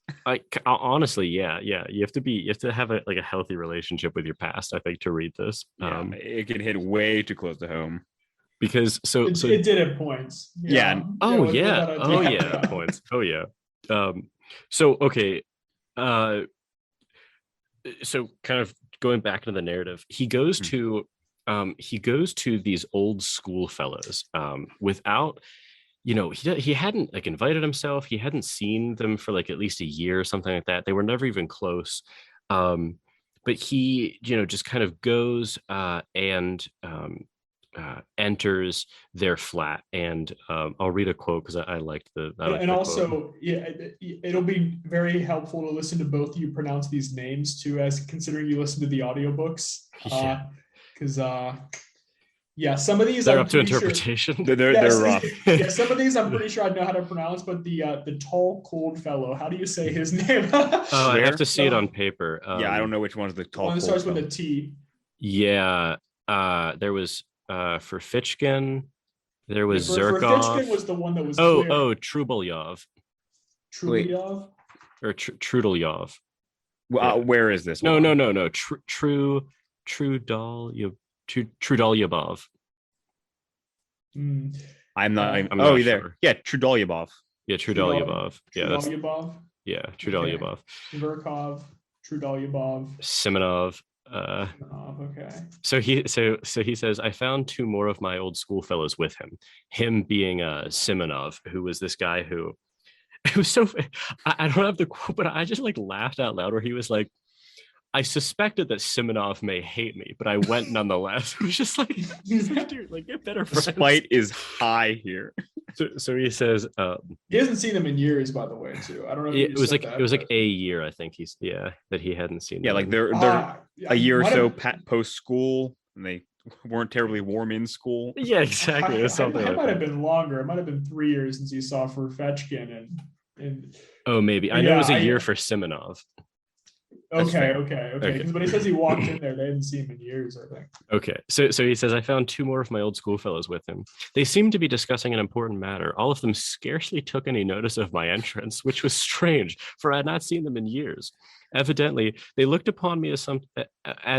Honestly, yeah. You have to have a healthy relationship with your past, I think, to read this. Yeah, it can hit way too close to home. Because it did at points. Yeah. Points. Oh yeah. So okay. So kind of going back into the narrative, he goes to these old school fellows without, he hadn't like invited himself. He hadn't seen them for like at least a year or something like that. They were never even close. But he, just kind of goes and enters their flat, and I'll read a quote because I liked and also it'll be very helpful to listen to both of you pronounce these names too, as considering you listen to the audiobooks, because some of these they're up to interpretation. Sure, they're rough. Some of these I'm pretty sure I know how to pronounce, but the tall cold fellow, how do you say his name? I have to see it on paper. I don't know which one's the tall. One starts with a T. Yeah, there was for Fitchkin, there was Zerkov. For Fitchkin was the one that was Trubalyov. Trubalyov? Or Trudalyov. Where is this? No. Trudalyabov. I'm not not there. sure. Yeah, Trudalyabov. Yeah, Trudalyabov. Trudalyabov. Yeah, Trudalyabov. Zverkov, Trudalyabov. Simonov. Okay. So he says, I found two more of my old schoolfellows with him being Simonov, who was this guy who, it was so, I don't have the quote, but I just like laughed out loud where he was like, I suspected that Simonov may hate me, but I went nonetheless. It was just like, dude, like, get better friends. Spite is high here. So he says, he hasn't seen them in years, by the way, too. I don't know. If it was like a year, I think that he hadn't seen. Yeah, them. like they're a year or so post school, and they weren't terribly warm in school. Yeah, exactly. It might have been longer. It might have been 3 years since he saw for Fetchkin and. Oh, maybe. I know it was a year for Simonov. Okay. Because when he says he walked in there, they hadn't seen him in years, I think. Okay. So he says, I found two more of my old schoolfellows with him. They seemed to be discussing an important matter. All of them scarcely took any notice of my entrance, which was strange, for I had not seen them in years. Evidently, they looked upon me as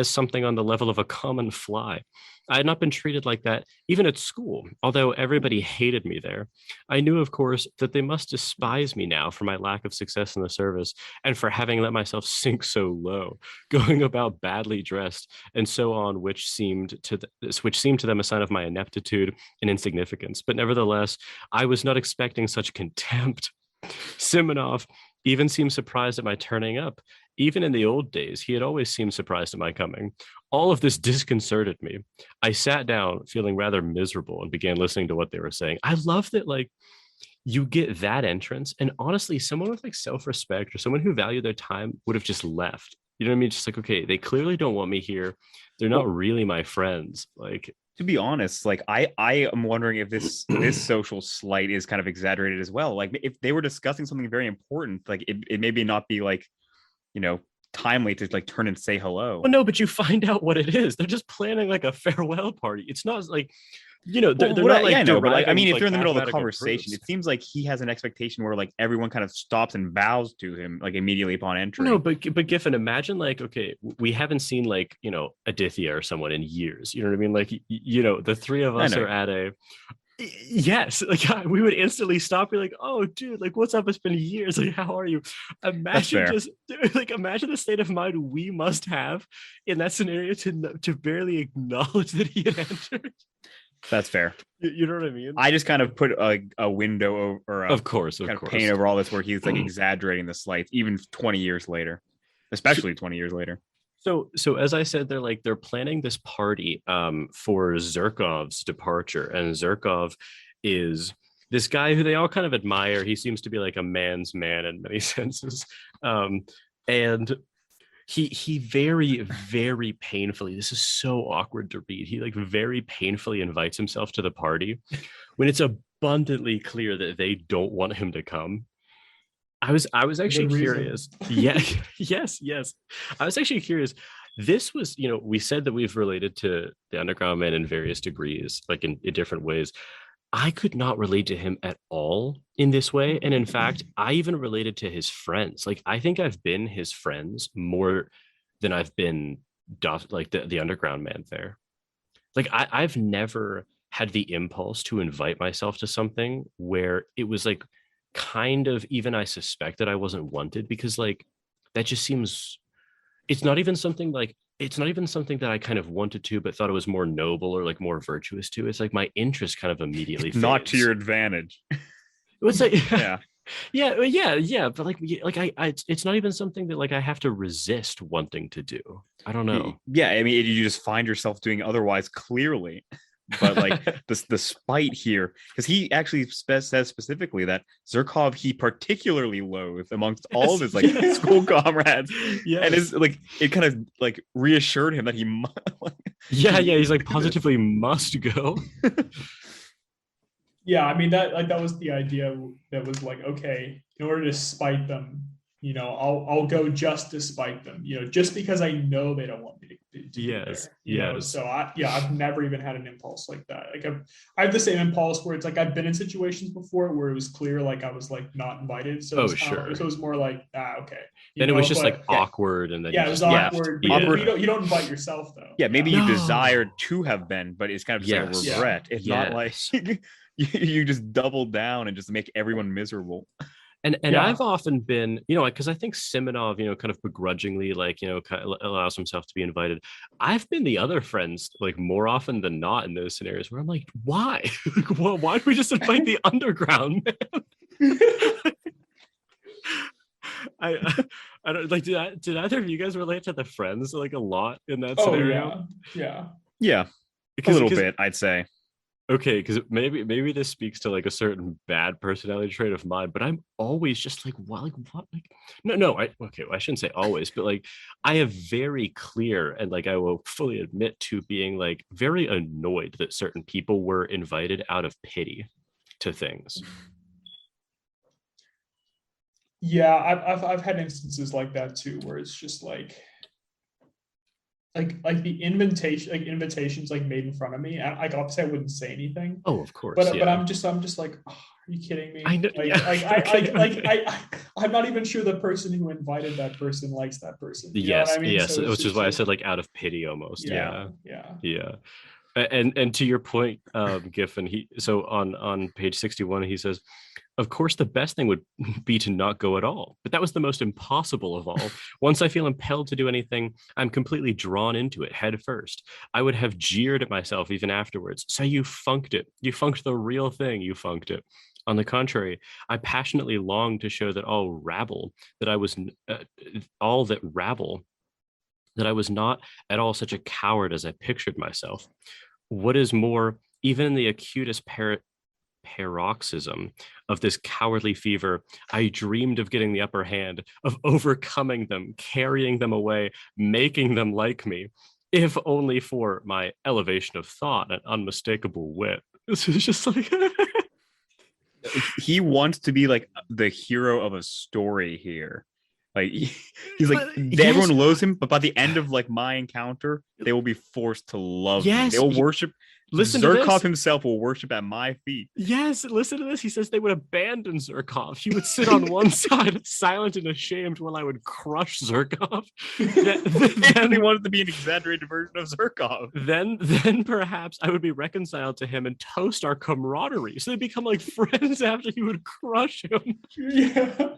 something on the level of a common fly. I had not been treated like that, even at school, although everybody hated me there. I knew, of course, that they must despise me now for my lack of success in the service and for having let myself sink so low, going about badly dressed, and so on, which seemed to them a sign of my ineptitude and insignificance. But nevertheless, I was not expecting such contempt. Simonov even seemed surprised at my turning up. Even in the old days, he had always seemed surprised at my coming. All of this disconcerted me. I sat down feeling rather miserable and began listening to what they were saying. I love that, like, you get that entrance, and honestly, someone with like self-respect or someone who valued their time would have just left. You know what I mean? Just like, okay, they clearly don't want me here. They're not really my friends. Like, to be honest, like I am wondering if this social slight is kind of exaggerated as well. Like if they were discussing something very important, like it maybe not be like, timely to like turn and say hello. Well, no, but you find out what it is. They're just planning like a farewell party. It's not like you know, they're Well, not like yeah, I know, but like, I deriving, mean, if like, they're in the middle of a mathematical conversation, proofs. it seems like he has an expectation where like everyone kind of stops and bows to him like immediately upon entry. No, but Giffen, imagine like, okay, we haven't seen like, you know, Aditya or someone in years. You know what I mean? Like, you know, the three of us are at a yes, like we would instantly stop, be like, oh dude, like what's up? It's been years. Like, how are you? Imagine just like imagine the state of mind we must have in that scenario to barely acknowledge that he had entered. That's fair. You know what I mean? I just kind of put a window over, or of course, kind of paint over all this where he's like exaggerating the slight, even 20 years later, especially 20 years later. So as I said, they're planning this party for Zherkov's departure, and Zherkov is this guy who they all kind of admire. He seems to be like a man's man in many senses, and he very, very painfully, this is so awkward to read, he like very painfully invites himself to the party when it's abundantly clear that they don't want him to come. I was actually curious. Yeah, yes. I was actually curious. This was, you know, we said that we've related to the Underground Man in various degrees, like in different ways. I could not relate to him at all in this way. And in fact, I even related to his friends. Like, I think I've been his friends more than I've been like the Underground Man there. Like, I've never had the impulse to invite myself to something where it was like kind of even I suspected I wasn't wanted, because like that just seems, it's not even something that I kind of wanted to, but thought it was more noble or like more virtuous to. It's like my interest kind of immediately fades. Not to your advantage. It's like yeah. yeah, but like it's not even something that like I have to resist wanting to do. I don't know. Yeah, I mean, you just find yourself doing otherwise clearly. But like the spite here, because he actually says specifically that Zherkov he particularly loathed amongst all of his like school comrades. Yeah, and it's like it kind of like reassured him that he he's like positively must go. Yeah, I mean that was the idea, that was like, okay, in order to spite them, you know, I'll go just to spite them, you know, just because I know they don't want me to yes, you know? So I've never even had an impulse like that. Like I have the same impulse where it's like I've been in situations before where it was clear like I was like not invited. So so it was more like okay. Then it was just like awkward, and then it was awkward. You don't invite yourself though. Yeah, maybe you desired to have been, but it's kind of just like a regret. It's not like you just double down and just make everyone miserable. And I've often been, you know, because I think Simonov, you know, kind of begrudgingly, like, you know, kind of allows himself to be invited. I've been the other friends, like, more often than not in those scenarios where I'm like, why? Why don't we just invite the Underground Man? I don't like. Did either of you guys relate to the friends like a lot in that scenario? Yeah, a little bit, I'd say. Okay, because maybe this speaks to like a certain bad personality trait of mine, but I'm always just like, what, I shouldn't say always, but like I have very clear, and like I will fully admit to being like very annoyed that certain people were invited out of pity to things. Yeah, I've had instances like that too, where it's just like the invitations like made in front of me. Obviously I wouldn't say anything. Oh, of course. But I'm just like, oh, are you kidding me? I know. I'm not even sure the person who invited that person likes that person. Yes, I mean? Yes. So which is why I said like out of pity almost. Yeah. And to your point, Giffin, so on page 61, he says, of course, the best thing would be to not go at all, but that was the most impossible of all. Once I feel impelled to do anything, I'm completely drawn into it head first. I would have jeered at myself even afterwards. So you funked it. You funked the real thing. You funked it. On the contrary, I passionately longed to show that that I was not at all such a coward as I pictured myself. What is more, even in the acutest paroxysm of this cowardly fever, I dreamed of getting the upper hand, of overcoming them, carrying them away, making them like me, if only for my elevation of thought and unmistakable wit. This is just like he wants to be like the hero of a story here. Like he's like everyone loves him, but by the end of like my encounter, they will be forced to love him. They will worship. Listen Zherkov himself will worship at my feet. Yes, listen to this. He says they would abandon Zherkov. He would sit on one side, silent and ashamed, while I would crush Zherkov. Then he wanted to be an exaggerated version of Zherkov. Then perhaps I would be reconciled to him and toast our camaraderie. So they become like friends after he would crush him. Yeah.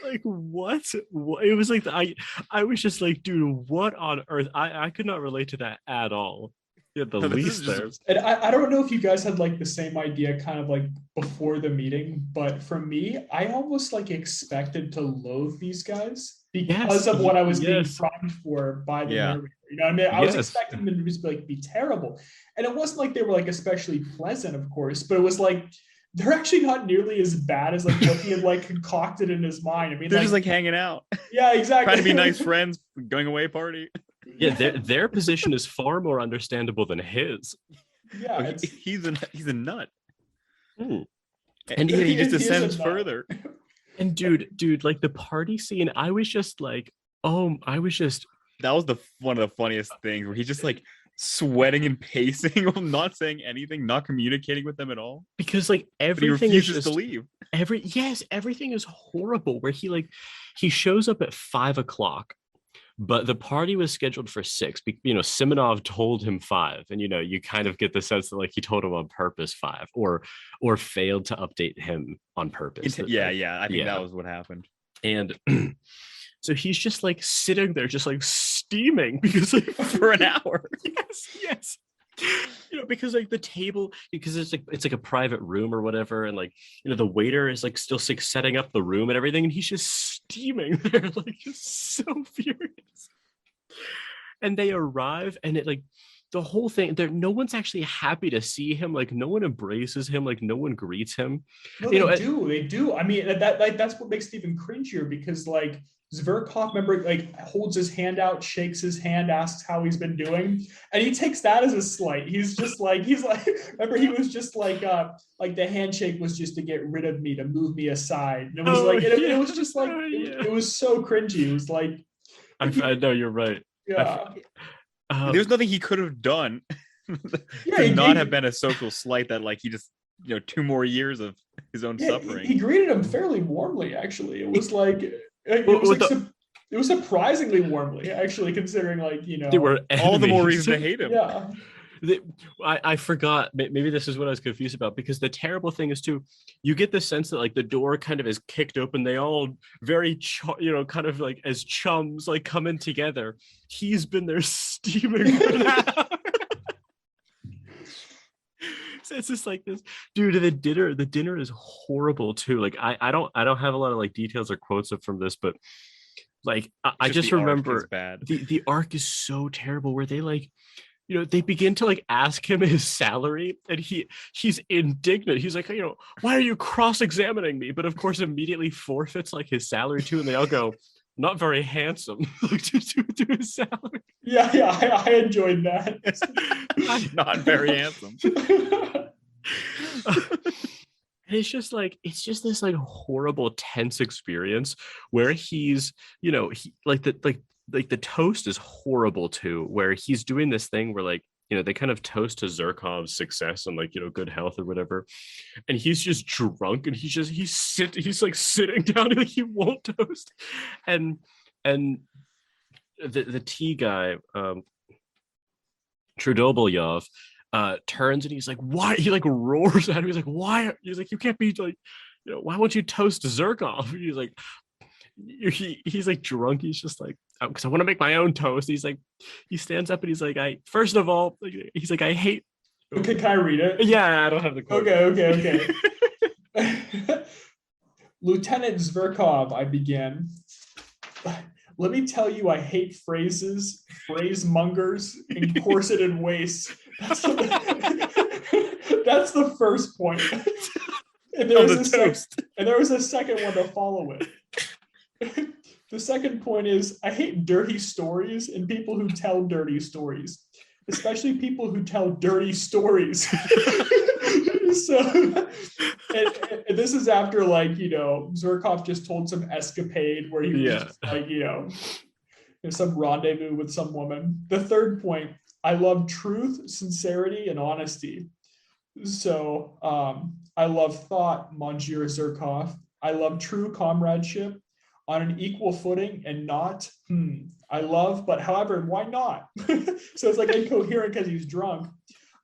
Like what? It was like I was just like, dude, what on earth? I could not relate to that at all. Yeah, the least there. And I don't know if you guys had like the same idea kind of like before the meeting, but for me, I almost like expected to loathe these guys because of what I was being primed for by the narrator. You know what I mean? I was expecting them to just be terrible. And it wasn't like they were like especially pleasant, of course, but it was like they're actually not nearly as bad as like what he had like concocted in his mind. I mean, they're just like hanging out. Yeah, exactly. Trying to be nice friends, going away party. Yeah, their position is far more understandable than his. Yeah, he's a nut. Hmm. And he just ascends further. And dude, like the party scene, I was just like, that was one of the funniest things where he's just like sweating and pacing while not saying anything, not communicating with them at all. Because like everything he refuses to leave. Everything is horrible. Where he shows up at 5:00. But the party was scheduled for 6. You know, Simonov told him 5, and you know, you kind of get the sense that like he told him on purpose 5, or failed to update him on purpose. I think that was what happened. And so he's just like sitting there, just like steaming because like for an hour. Yes. You know, because like the table, because it's like a private room or whatever, and like, you know, the waiter is like still like setting up the room and everything, and he's just steaming there, like just so furious. And they arrive, and it like the whole thing, no one's actually happy to see him. Like no one embraces him, like no one greets him. No, they do. I mean, that's what makes it even cringier, because like Zverkov, remember, like holds his hand out, shakes his hand, asks how he's been doing, and he takes that as a slight. He's like, remember, he was just like the handshake was just to get rid of me, to move me aside. And it was it was just like it was so cringy. It was like, I know, you're right. Yeah. There's nothing he could have done to not have been a social slight that like he just, you know, 2 more years of his own suffering. He greeted him fairly warmly, actually. It was like it was surprisingly warmly, actually, considering like, you know, they were all the more reason to hate him. Yeah. I forgot, maybe this is what I was confused about, because the terrible thing is too, you get the sense that like the door kind of is kicked open, they all very kind of like as chums like come in together. He's been there steaming for an hour. So it's just like this, dude. The dinner is horrible too. Like I don't have a lot of like details or quotes from this, but like I just remember the arc is so terrible, where they like, you know, they begin to like ask him his salary, and he's indignant. He's like, you know, why are you cross-examining me? But of course immediately forfeits like his salary too, and they all go, not very handsome, to his salary. Yeah, I enjoyed that. Not very handsome. And it's just this like horrible tense experience where he's, you know, the toast is horrible too, where he's doing this thing where like, you know, they kind of toast to Zherkov's success and like, you know, good health or whatever, and he's just drunk, and he's like sitting down, and like, he won't toast, and the tea guy, Trudobolyov, turns, and he's like, why? He like roars at him. He's like, why? He's like, you can't be like, you know, why won't you toast Zherkov? He's like, he's like drunk. He's just like, because I want to make my own toast. He's like, he stands up and he's like, first of all, he's like, I hate. Okay, can I read it? Yeah, I don't have the quote. Okay. Lieutenant Zverkov, I began. Let me tell you, I hate phrases, phrasemongers, and corseted waists. That's the first point. And there was a second one to follow it. The second point is, I hate dirty stories and people who tell dirty stories, especially people who tell dirty stories. So, and this is after, like, Zherkov just told some escapade where he was just like, some rendezvous with some woman. The third point, I love truth, sincerity, and honesty. So I love thought, Monsieur Zherkov. I love true comradeship on an equal footing and not, I love, but however, why not? So it's like incoherent because he's drunk.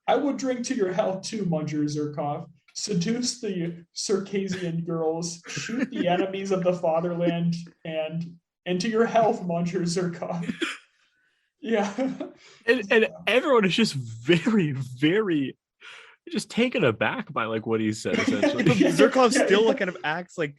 I would drink to your health too, Monsieur Zherkov. Seduce the Circassian girls, shoot the enemies of the fatherland, and to your health, Monsieur Zherkov. Yeah. And everyone is just very, very just taken aback by like what he said, essentially. Zherkov still kind of acts like,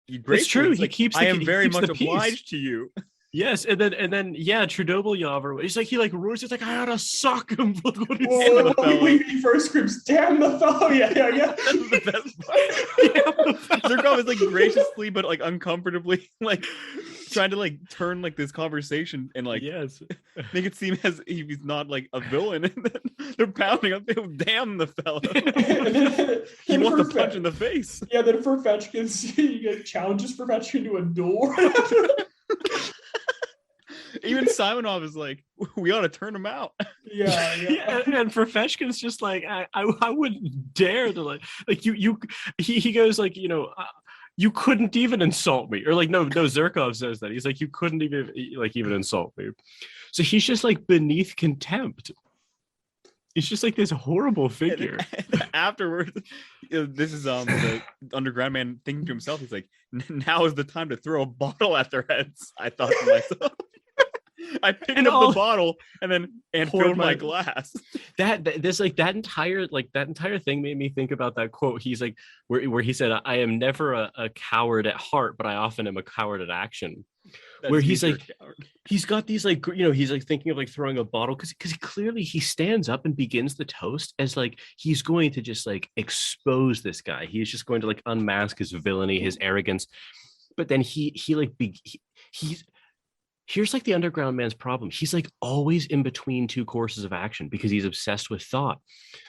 it's true. He keeps I am very much obliged to you. Yes, and then Trudobyov, he's like he like roars, it's like I ought to suck him. He first screams, "Damn the fellow!" Yeah. That's the best part. Zherkov is like graciously but like uncomfortably like trying to like turn like this conversation and like make it seem as if he's not like a villain, and then they're pounding up him. Damn the fellow! He wants to punch in the face. Yeah, then Ferfetchkin, you get challenges Ferfetchkin to a duel. Even Simonov is like, we ought to turn him out. Yeah. And Ferfetchkin's just like, I wouldn't dare to like he goes like, you couldn't even insult me, or like no Zherkov says that he's like, you couldn't even insult me. So he's just like beneath contempt. He's just like this horrible figure. And afterwards, this is the underground man thinking to himself, he's like, now is the time to throw a bottle at their heads. I thought to myself. I picked up the bottle and filled my glass. That entire thing made me think about that quote. He's like where he said, "I am never a coward at heart, but I often am a coward at action." Where he's like, he's got these like, he's like thinking of like throwing a bottle because clearly he stands up and begins the toast as like he's going to just like expose this guy. He's just going to like unmask his villainy, his arrogance. But then he's here's like the underground man's problem. He's like always in between two courses of action because he's obsessed with thought.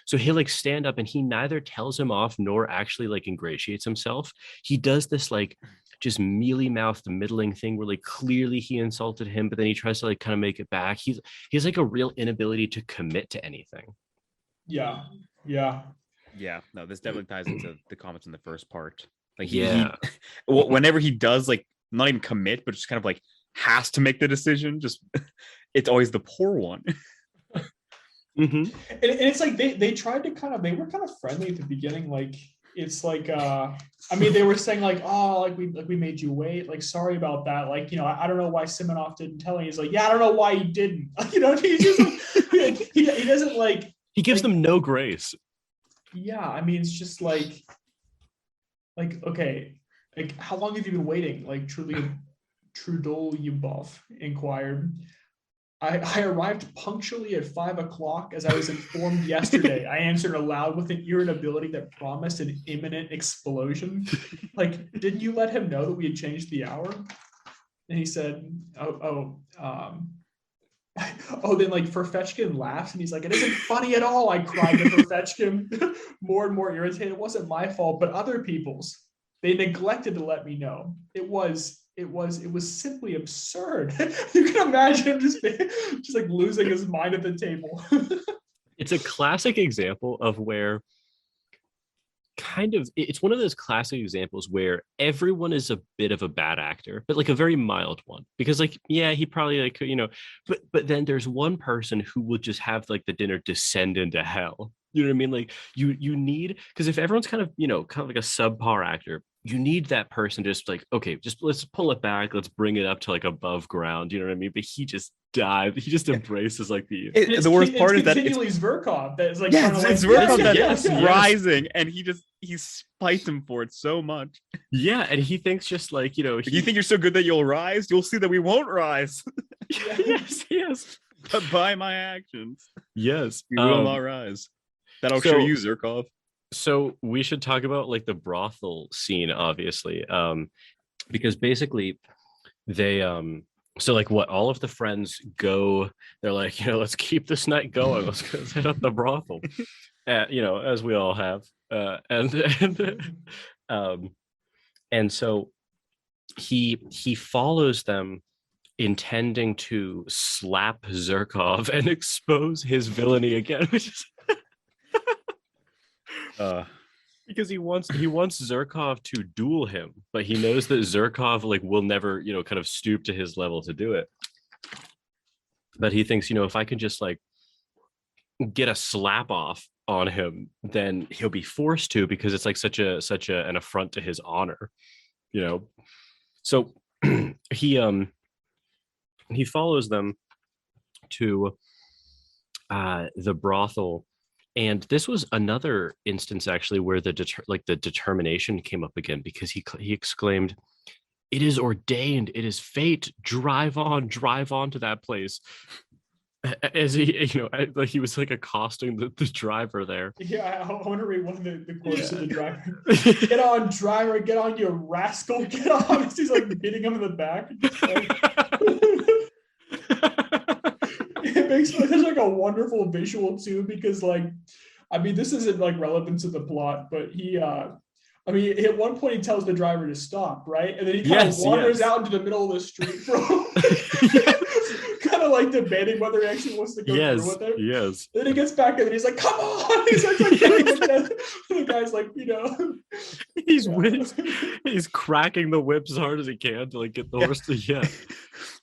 So he'll like stand up and he neither tells him off nor actually like ingratiates himself. He does this like just mealy-mouthed middling thing where like clearly he insulted him, but then he tries to like kind of make it back. He has like a real inability to commit to anything. Yeah. No, this definitely ties into the comments in the first part. Like he whenever he does like not even commit, but just kind of like has to make the decision, just it's always the poor one. And it's like they tried to they were kind of friendly at the beginning. Like it's like they were saying like, oh, like we made you wait, like sorry about that, like I don't know why Simonov didn't tell me. He's like, yeah, I don't know why he didn't. He's just like, he doesn't like, he gives them no grace. Yeah, it's just like okay, like how long have you been waiting? Like Trudolyubov inquired. I arrived punctually at 5 o'clock as I was informed yesterday. I answered aloud with an irritability that promised an imminent explosion. Like, didn't you let him know that we had changed the hour? And he said, then like Ferfetchkin laughs and he's like, it isn't funny at all. I cried to Ferfetchkin, more and more irritated. It wasn't my fault, but other people's. They neglected to let me know. It was simply absurd. You can imagine him just like losing his mind at the table. It's a classic example of where it's one of those classic examples where everyone is a bit of a bad actor, but like a very mild one, because like, yeah, he probably like, but then there's one person who will just have like the dinner descend into hell. You know what I mean? Like you need, because if everyone's kind of like a subpar actor, you need that person just like, okay, just let's pull it back. Let's bring it up to like above ground. You know what I mean? But he just dives. He just embraces like the worst part is that it's Zherkov that is like, it's Zherkov that's rising, and he spites him for it so much. Yeah, and he thinks just like, you think you're so good that you'll rise? You'll see that we won't rise. Yes. But by my actions, yes, we will not rise. That'll show you, Zherkov. So we should talk about like the brothel scene, obviously, because basically they so like what all of the friends go, they're like, let's keep this night going, let's hit up the brothel. as we all have, um, and so he follows them, intending to slap Zerkov and expose his villainy again, which is because he wants Zerkov to duel him, but he knows that Zerkov like will never, kind of stoop to his level to do it. But he thinks, if I can just like get a slap off on him, then he'll be forced to, because it's like such an affront to his honor, So he follows them to the brothel, and this was another instance actually where the determination came up again, because he exclaimed, "It is ordained, it is fate, drive on to that place," as he like he was like accosting the driver there. Yeah, I want to read one of the quotes of the driver. "Get on, driver, get on, you rascal, get on." He's like beating him in the back. It makes there's like a wonderful visual too, because like, I mean, this isn't like relevant to the plot, but he at one point he tells the driver to stop, right? And then he kind of wanders out into the middle of the street, bro. Kind of like debating whether he actually wants to go through with it. Yes. Then he gets back and he's like, "Come on!" He's like, the guy's like, he's cracking the whip as hard as he can to like get the horse to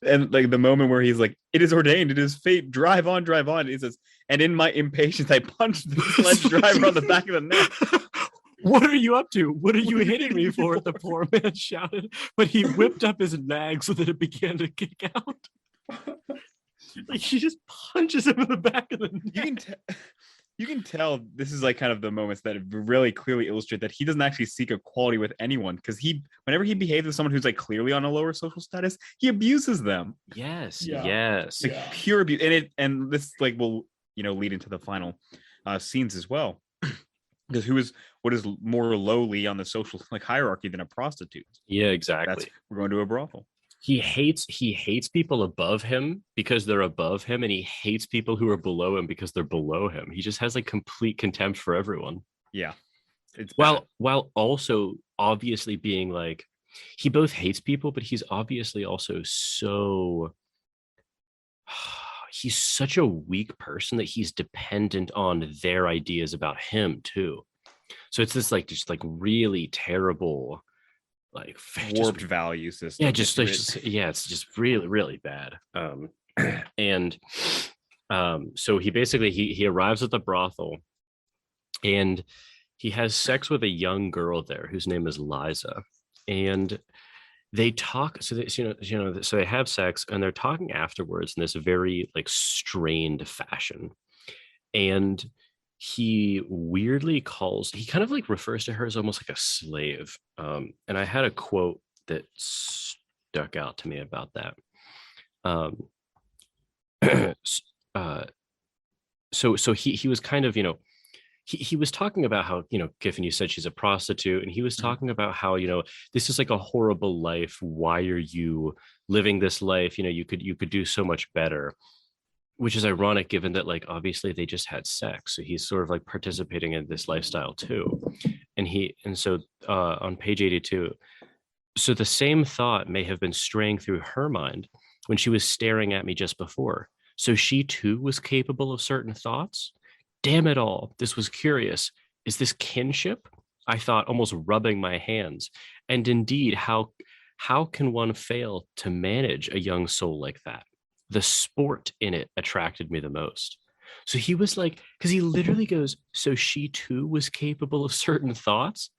And like the moment where he's like, "It is ordained, it is fate, drive on." He says, "And in my impatience, I punched the sledge driver on the back of the neck." "What are you up to? What are you hitting me for?" the poor man shouted, but he whipped up his nag so that it began to kick out. Like he just punches him in the back of the neck. You can tell this is like kind of the moments that really clearly illustrate that he doesn't actually seek equality with anyone, because whenever he behaves with someone who's like clearly on a lower social status, he abuses them. Yes. Like pure abuse, and this like will lead into the final scenes as well, because what is more lowly on the social like hierarchy than a prostitute? Yeah, exactly. We're going to a brothel. He hates people above him because they're above him, and he hates people who are below him because they're below him. He just has like complete contempt for everyone. Yeah. While also obviously being like, he both hates people, but he's obviously also he's such a weak person that he's dependent on their ideas about him too. So it's this like just like really terrible, like warped value system. Yeah, it's just really, really bad. So he basically he arrives at the brothel, and he has sex with a young girl there whose name is Liza, and they talk. So so they have sex, and they're talking afterwards in this very like strained fashion, and he kind of like refers to her as almost like a slave. And I had a quote that stuck out to me about that. So he was kind of, he was talking about how, Giffin, you said she's a prostitute, and he was talking about how, this is like a horrible life. Why are you living this life? You could do so much better. Which is ironic, given that like obviously they just had sex, so he's sort of like participating in this lifestyle too. And so on page 82, so the same thought may have been straying through her mind when she was staring at me just before. So she too was capable of certain thoughts. Damn it all! This was curious. Is this kinship? I thought, almost rubbing my hands. And indeed, how can one fail to manage a young soul like that? The sport in it attracted me the most. So he was like, because he literally goes, so she too was capable of certain thoughts.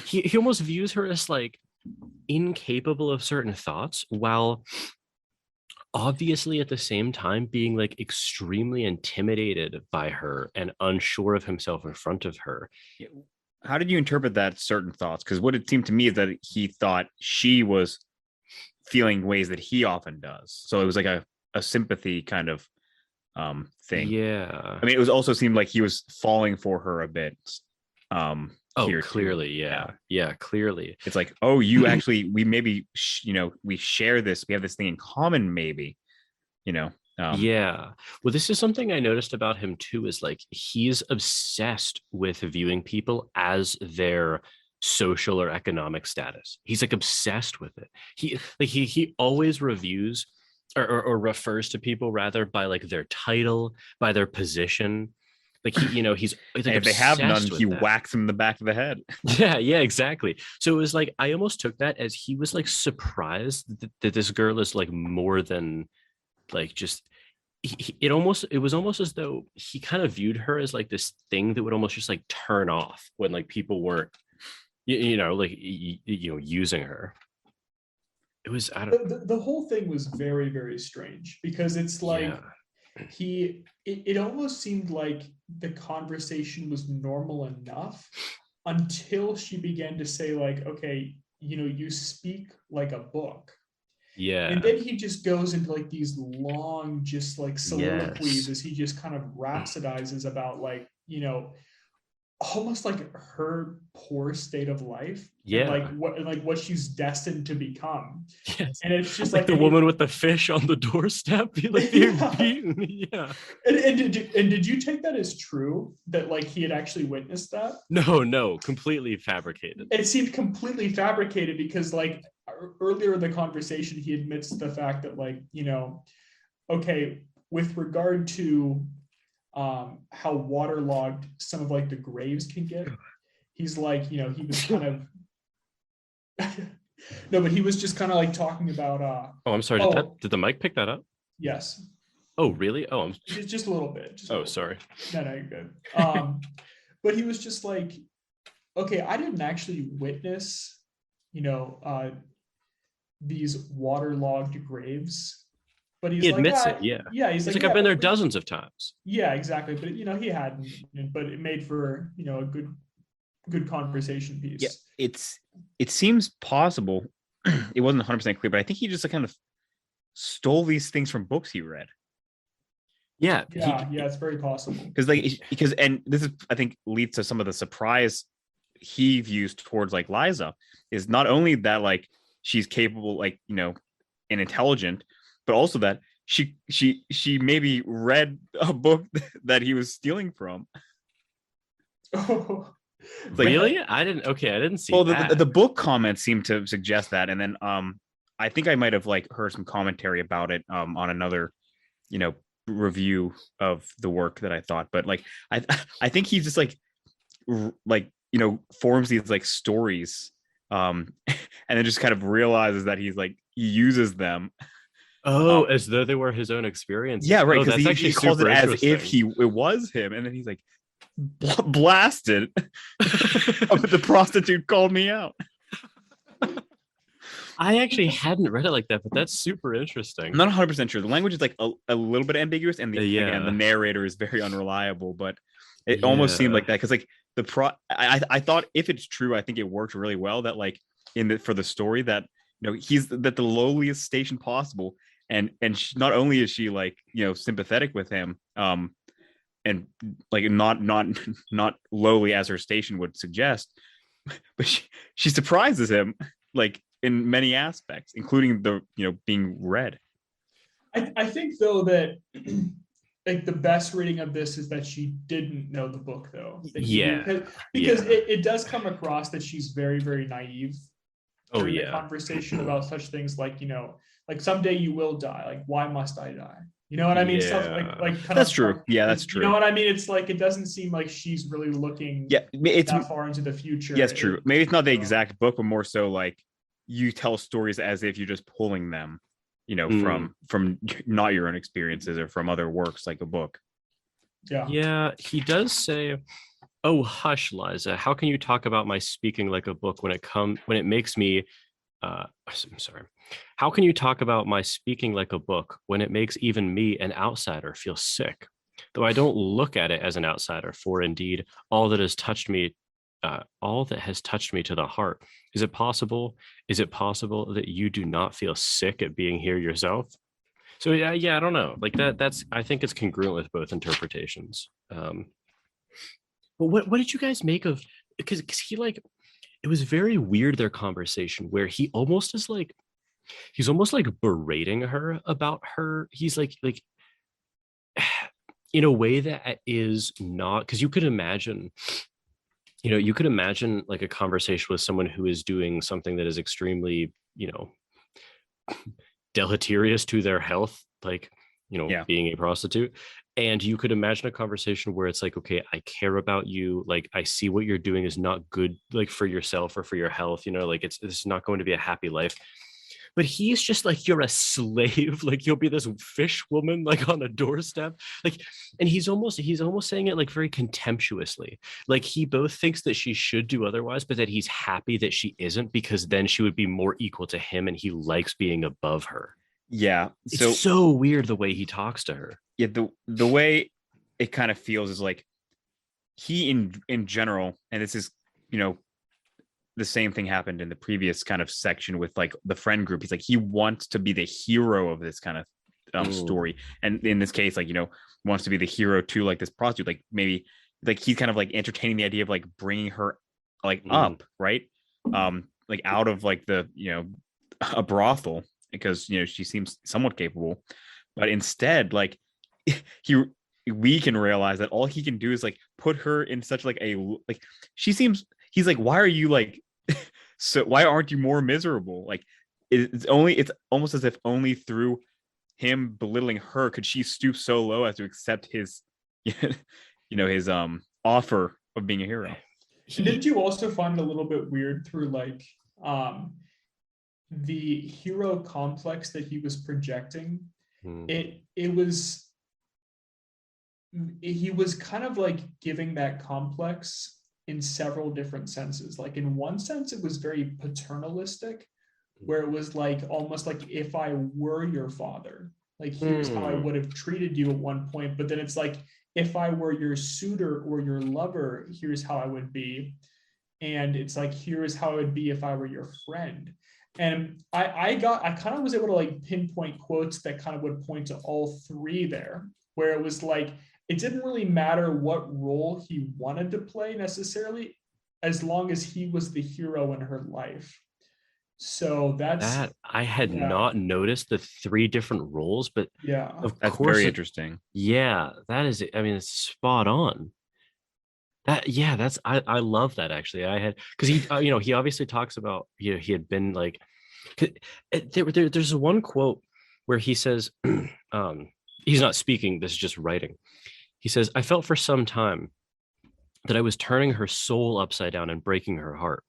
He almost views her as like incapable of certain thoughts, while obviously at the same time being like extremely intimidated by her and unsure of himself in front of her. How did you interpret that certain thoughts? Because what it seemed to me is that he thought she was feeling ways that he often does. So it was like a sympathy kind of thing. Yeah. I mean, it was also seemed like he was falling for her a bit. Clearly. Yeah, clearly. It's like, oh, you actually, we maybe, we share this. We have this thing in common, maybe, Yeah. Well, this is something I noticed about him too, is like he's obsessed with viewing people as their social or economic status. He's like obsessed with it. He always reviews or refers to people rather by like their title, by their position. Like he's like And if they have none, obsessed with he that. whacks them in the back of the head. Yeah, exactly. So it was like I almost took that as he was like surprised that this girl is like more than like just it was almost as though he kind of viewed her as like this thing that would almost just like turn off when like people weren't like using her. It was I don't the whole thing was very, very strange because it's like yeah. it almost seemed like the conversation was normal enough until she began to say like, okay, you speak like a book. Yeah. And then he just goes into like these long, just like soliloquies as he just kind of rhapsodizes about like, almost like her poor state of life. Yeah. And like what she's destined to become. Yes. And it's just like the woman with the fish on the doorstep, like being beaten. Yeah. And did you take that as true that like he had actually witnessed that? No, completely fabricated. It seemed completely fabricated because like earlier in the conversation, he admits the fact that like, okay, with regard to how waterlogged some of like the graves can get, he's like, he was kind of no, but he was just kind of like talking about oh, I'm sorry, did the mic pick that up? Yes. Oh, really? Oh, I'm just a little bit. Sorry. No, you're good. But he was just like, okay, I didn't actually witness these waterlogged graves, but he admits it. Yeah, he's like I've been there dozens of times. Yeah, exactly. But he hadn't, but it made for a good conversation piece. Yeah, it seems possible. It wasn't 100% clear, but I think he just kind of stole these things from books he read. Yeah, it's very possible. Because and this is, I think, leads to some of the surprise he views towards like Liza, is not only that like she's capable, like, and intelligent, but also that she maybe read a book that he was stealing from. Oh, really? I didn't see. Well, that. the book comments seem to suggest that, and then I think I might have like heard some commentary about it on another, review of the work that I thought, but like I think he's just like forms these like stories, and then just kind of realizes that he uses them. Oh, as though they were his own experiences. Yeah, right. Because he calls it as if it was him, and then he's like, blasted. The prostitute called me out. I actually hadn't read it like that, but that's super interesting. I'm not 100% sure. The language is like a little bit ambiguous, and the narrator is very unreliable, but it almost seemed like that because like I thought if it's true, I think it worked really well that like for the story that he's that the lowliest station possible, and not only is she like sympathetic with him, and like not lowly as her station would suggest, but she surprises him like in many aspects, including the being read. I think though that like the best reading of this is that she didn't know the book though. Because it does come across that she's very, very naive during the conversation about such things like like someday you will die, like why must I die? You know what I mean? Stuff like that's true. Yeah, that's true. You know what I mean? It's like it doesn't seem like she's really looking that far into the future. Yeah, it's true. Maybe it's not the exact book, but more so like you tell stories as if you're just pulling them, from not your own experiences or from other works like a book. Yeah, he does say, "Oh, hush, Liza. How can you talk about my speaking like a book when it makes me I'm sorry. How can you talk about my speaking like a book when it makes even me, an outsider, feel sick? Though I don't look at it as an outsider, for indeed, all that has touched me to the heart. Is it possible that you do not feel sick at being here yourself?" So yeah, I don't know. Like that's I think it's congruent with both interpretations. But what did you guys make of? Because he like, it was very weird, their conversation, where he's almost like berating her about her. He's like in a way that is not, because you could imagine like a conversation with someone who is doing something that is extremely, deleterious to their health, like, Yeah. being a prostitute. And you could imagine a conversation where it's like, okay, I care about you. Like, I see what you're doing is not good, like for yourself or for your health, like it's not going to be a happy life. But he's just like, you're a slave. Like, you'll be this fish woman, like on a doorstep. Like, and he's almost saying it like very contemptuously. Like, he both thinks that she should do otherwise, but that he's happy that she isn't, because then she would be more equal to him and he likes being above her. Yeah. It's so weird the way he talks to her. Yeah, the way it kind of feels is like he in general, and this is, the same thing happened in the previous kind of section with like the friend group. He's like, he wants to be the hero of this kind of story, and in this case, like, wants to be the hero to like this prostitute. Like, maybe like he's kind of like entertaining the idea of like bringing her like up, right, like out of like the a brothel, because she seems somewhat capable, but instead, like, we can realize that all he can do is like put her in such like a, like, he's like, why are you like so why aren't you more miserable? Like, it's almost as if only through him belittling her could she stoop so low as to accept his his offer of being a hero. Didn't you also find it a little bit weird through like the hero complex that he was projecting? He was kind of like giving that complex in several different senses. Like, in one sense, it was very paternalistic, where it was like almost like, if I were your father, like, here's how I would have treated you at one point. But then it's like, if I were your suitor or your lover, here's how I would be. And it's like, here's how it would be if I were your friend. And I kind of was able to like pinpoint quotes that kind of would point to all three there, where it was like, it didn't really matter what role he wanted to play necessarily, as long as he was the hero in her life. So that I had not noticed the three different roles, but of that's course very interesting. Yeah, that is, I mean, it's spot on. I love that, actually. I had, because he he obviously talks about, he had been like, there's one quote where he says, he's not speaking, this is just writing. He says, I felt for some time that I was turning her soul upside down and breaking her heart.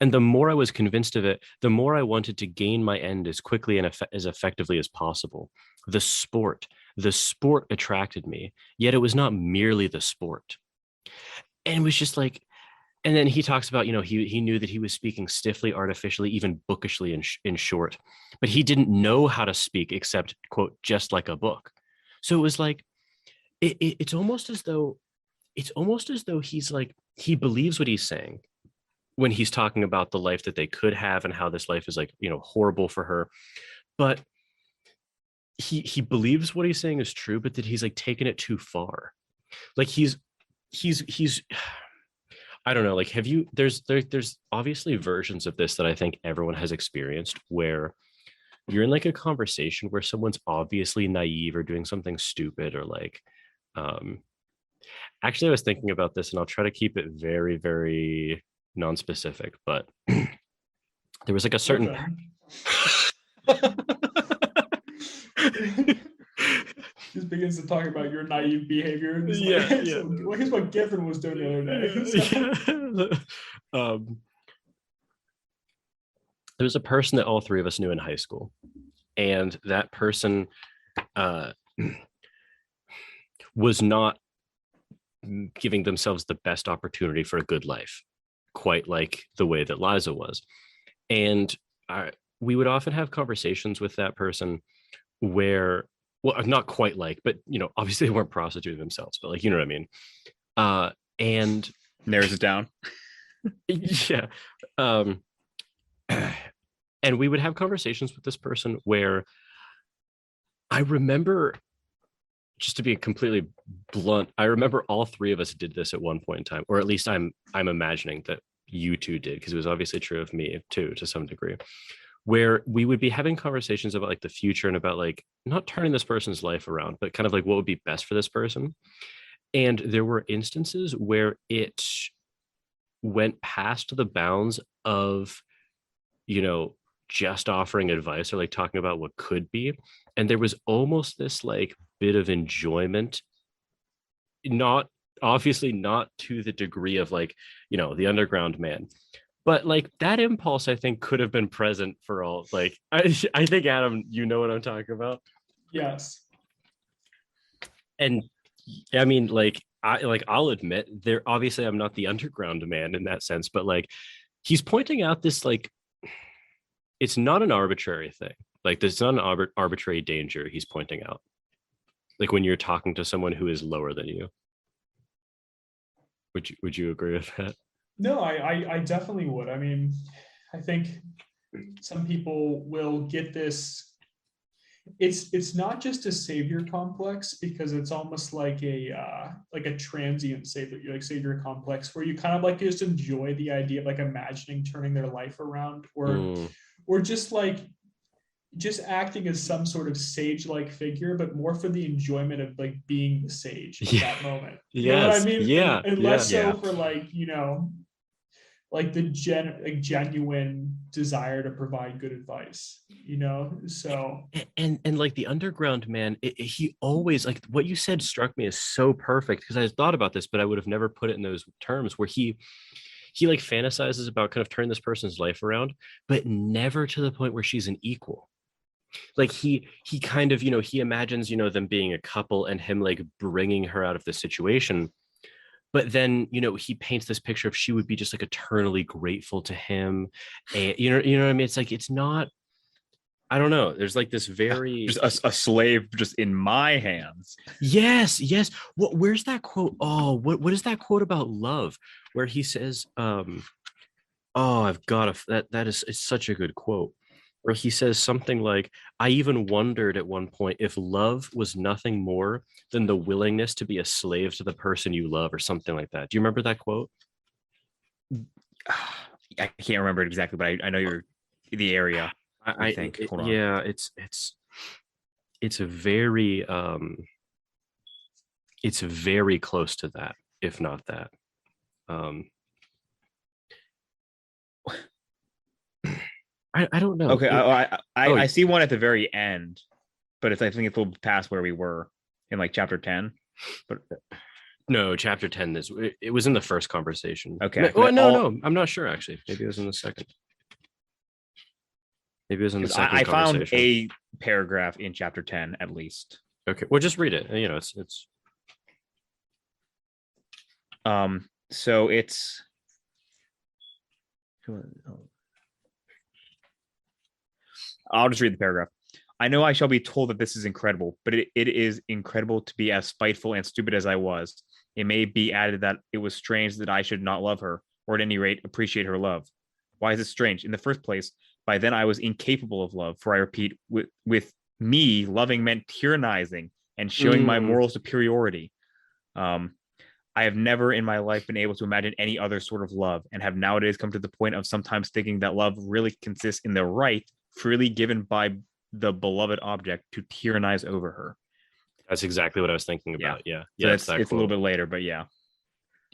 And the more I was convinced of it, the more I wanted to gain my end as quickly and as effectively as possible. The sport attracted me, yet it was not merely the sport. And it was just like, and then he talks about, he knew that he was speaking stiffly, artificially, even bookishly in short, but he didn't know how to speak except, quote, just like a book. So it was like, it's almost as though he's like, he believes what he's saying when he's talking about the life that they could have and how this life is like, horrible for her. But he believes what he's saying is true, but that he's like taken it too far. Like, he's I don't know, like, there's obviously versions of this that I think everyone has experienced, where you're in like a conversation where someone's obviously naive or doing something stupid, or like, actually, I was thinking about this, and I'll try to keep it very, very non-specific, but there was like a certain just begins to talk about your naive behavior. Well, here's what Giffin was doing the other day. There was a person that all three of us knew in high school, and that person was not giving themselves the best opportunity for a good life, quite like the way that Liza was. And we would often have conversations with that person where, well, not quite like, but obviously they weren't prostituting themselves, but like, you know what I mean? And narrows it down. Yeah. And we would have conversations with this person where I remember, just to be completely blunt, I remember all three of us did this at one point in time, or at least I'm imagining that you two did, because it was obviously true of me too, to some degree, where we would be having conversations about like the future and about like not turning this person's life around, but kind of like what would be best for this person. And there were instances where it went past the bounds of, you know, just offering advice or like talking about what could be. And there was almost this like bit of enjoyment, not obviously not to the degree of like, you know, the underground man, but like that impulse I think could have been present for all, like I think Adam, you know what I'm talking about. Yes. And I mean, like I'll admit there, obviously I'm not the underground man in that sense, but like he's pointing out this like it's not an arbitrary thing. Like there's not an arbitrary danger he's pointing out. Like when you're talking to someone who is lower than you. Would you agree with that? No, I definitely would. I mean, I think some people will get this. It's not just a savior complex, because it's almost like a transient savior complex where you kind of like just enjoy the idea of like imagining turning their life around, or just like just acting as some sort of sage-like figure, but more for the enjoyment of like being the sage at that moment. You know what I mean? Yeah. And less so for like, you know, like the genuine desire to provide good advice, you know? So and like the underground man, he always, like what you said struck me as so perfect, because I thought about this, but I would have never put it in those terms, where he like fantasizes about kind of turning this person's life around, but never to the point where she's an equal. Like he kind of, you know, he imagines, you know, them being a couple and him like bringing her out of the situation. But then, you know, he paints this picture of she would be just like eternally grateful to him. And you know what I mean? It's like, it's not, I don't know. There's like this very just a slave just in my hands. Yes. Where's that quote? Oh, what is that quote about love? Where he says, oh, I've got that is, it's such a good quote. Where he says something like, I even wondered at one point if love was nothing more than the willingness to be a slave to the person you love, or something like that. Do you remember that quote? I can't remember it exactly, but I know you're in the area. I think. Hold on. Yeah, it's very close to that, if not that. I don't know. Okay, I see one at the very end, but I think it's a little past where we were in like chapter 10. But no, chapter 10 is, it was in the first conversation. Okay. No, I'm not sure actually. Maybe it was in the second. Maybe it was in the second. I found a paragraph in chapter 10 at least. Okay, well, just read it. You know, it's so it's I'll just read the paragraph. I know I shall be told that this is incredible, but it is incredible to be as spiteful and stupid as I was. It may be added that it was strange that I should not love her, or at any rate, appreciate her love. Why is it strange? In the first place, by then I was incapable of love, for I repeat, with me, loving meant tyrannizing and showing my moral superiority. I have never in my life been able to imagine any other sort of love, and have nowadays come to the point of sometimes thinking that love really consists in the right freely given by the beloved object to tyrannize over her. That's exactly what I was thinking about. Yeah. So it's a little bit later, but yeah.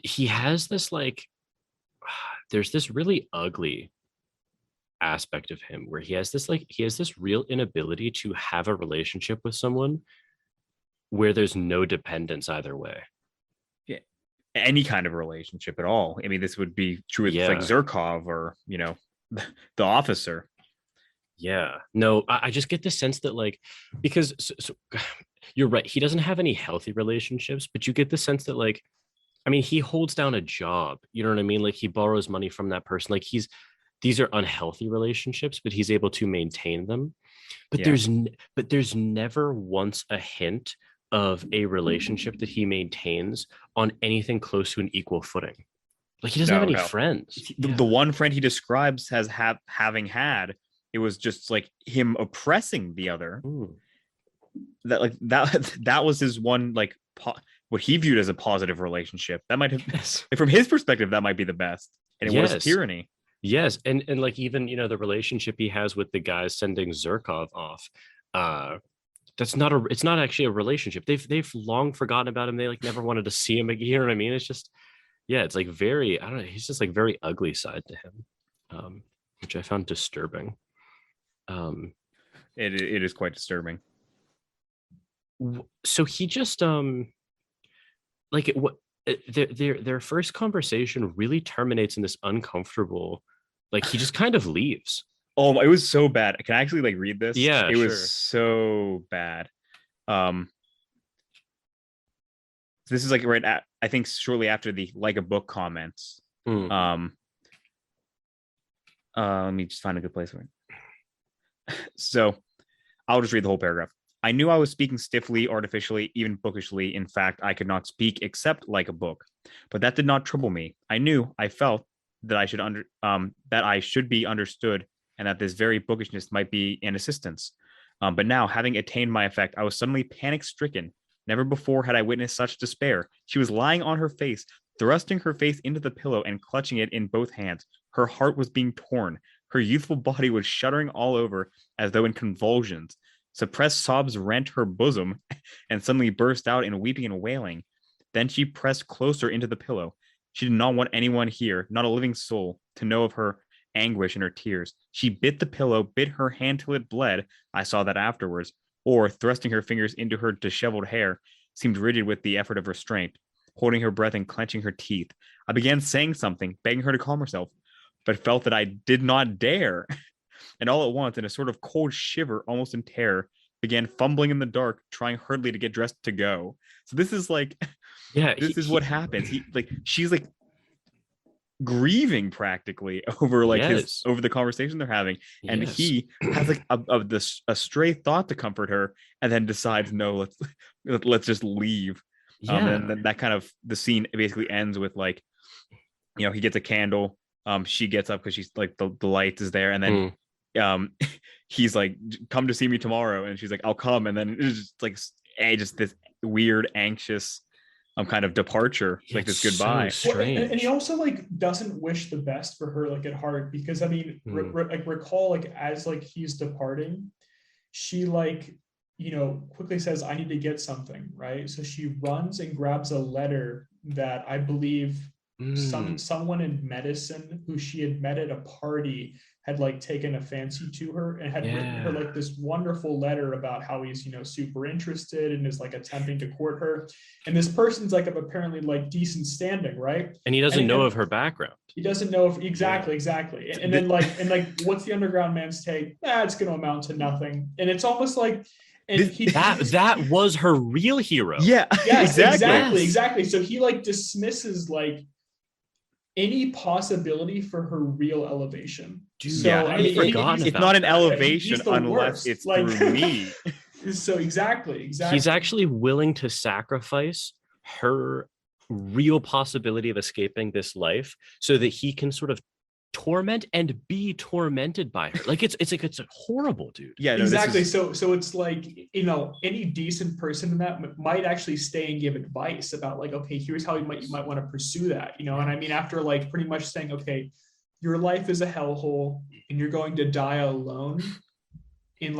He has this like, there's this really ugly aspect of him where he has this real inability to have a relationship with someone where there's no dependence either way. Yeah. Any kind of relationship at all. I mean, this would be true with like Zirkov or, you know, the officer. Yeah, no, I just get the sense that like, because so you're right, he doesn't have any healthy relationships, but you get the sense that like, I mean, he holds down a job, you know what I mean? Like he borrows money from that person. Like these are unhealthy relationships, but he's able to maintain them. But there's never once a hint of a relationship that he maintains on anything close to an equal footing. Like he doesn't have any friends. The one friend he describes as having had, it was just like him oppressing the other. Ooh. That was his one, like what he viewed as a positive relationship. That might have, from his perspective, that might be the best. And it was tyranny. Yes, and like even the relationship he has with the guys sending Zirkov off. That's not it's not actually a relationship. They've long forgotten about him. They like never wanted to see him again. You know what I mean? It's just yeah, it's like very I don't know. He's just like very ugly side to him, which I found disturbing. It is quite disturbing. So he just like what their first conversation really terminates in this uncomfortable, like he just kind of leaves. Oh, it was so bad. Can I actually like read this? Yeah, it sure. was so bad. This is like right at, I think shortly after the like a book comments. Let me just find a good place for it. So I'll just read the whole paragraph. I knew I was speaking stiffly, artificially, even bookishly. In fact, I could not speak except like a book. But that did not trouble me. I felt that I should be understood, and that this very bookishness might be an assistance. But now, having attained my effect, I was suddenly panic-stricken. Never before had I witnessed such despair. She was lying on her face, thrusting her face into the pillow and clutching it in both hands. Her heart was being torn. Her youthful body was shuddering all over as though in convulsions. Suppressed sobs rent her bosom and suddenly burst out in weeping and wailing. Then she pressed closer into the pillow. She did not want anyone here, not a living soul, to know of her anguish and her tears. She bit the pillow, bit her hand till it bled. I saw that afterwards. Or, thrusting her fingers into her disheveled hair, seemed rigid with the effort of restraint, holding her breath and clenching her teeth. I began saying something, begging her to calm herself, but felt that I did not dare. And all at once, in a sort of cold shiver, almost in terror, began fumbling in the dark, trying hurriedly to get dressed to go. So this is like, yeah, this is what happens. She's like grieving practically over like over the conversation they're having, and he has like a stray thought to comfort her, and then decides no, let's just leave. And then that kind of the scene basically ends with like, he gets a candle. She gets up because she's like the light is there, and then he's like, come to see me tomorrow, and she's like, I'll come, and then it's just like just this weird anxious kind of departure, like this goodbye. So strange. Well, and he also like doesn't wish the best for her like at heart, because I mean recall like as like he's departing, she like quickly says, I need to get something, right? So she runs and grabs a letter that I believe someone in medicine who she had met at a party had like taken a fancy to her and had written her like this wonderful letter about how he's super interested and is like attempting to court her, and this person's like of apparently like decent standing, right? And he doesn't know of her background. He doesn't know if exactly and then like what's the underground man's take? It's going to amount to nothing. And it's almost like that was her real hero. Yes, exactly. So he like dismisses like any possibility for her real elevation. Dude, so I mean, it's not an elevation unless it's like, through me. So exactly. He's actually willing to sacrifice her real possibility of escaping this life so that he can sort of torment and be tormented by her. Like it's horrible, dude. Yeah, no, exactly. So it's like, any decent person in that might actually stay and give advice about like, okay, here's how you might want to pursue that, and I mean, after like pretty much saying, okay, your life is a hellhole and you're going to die alone in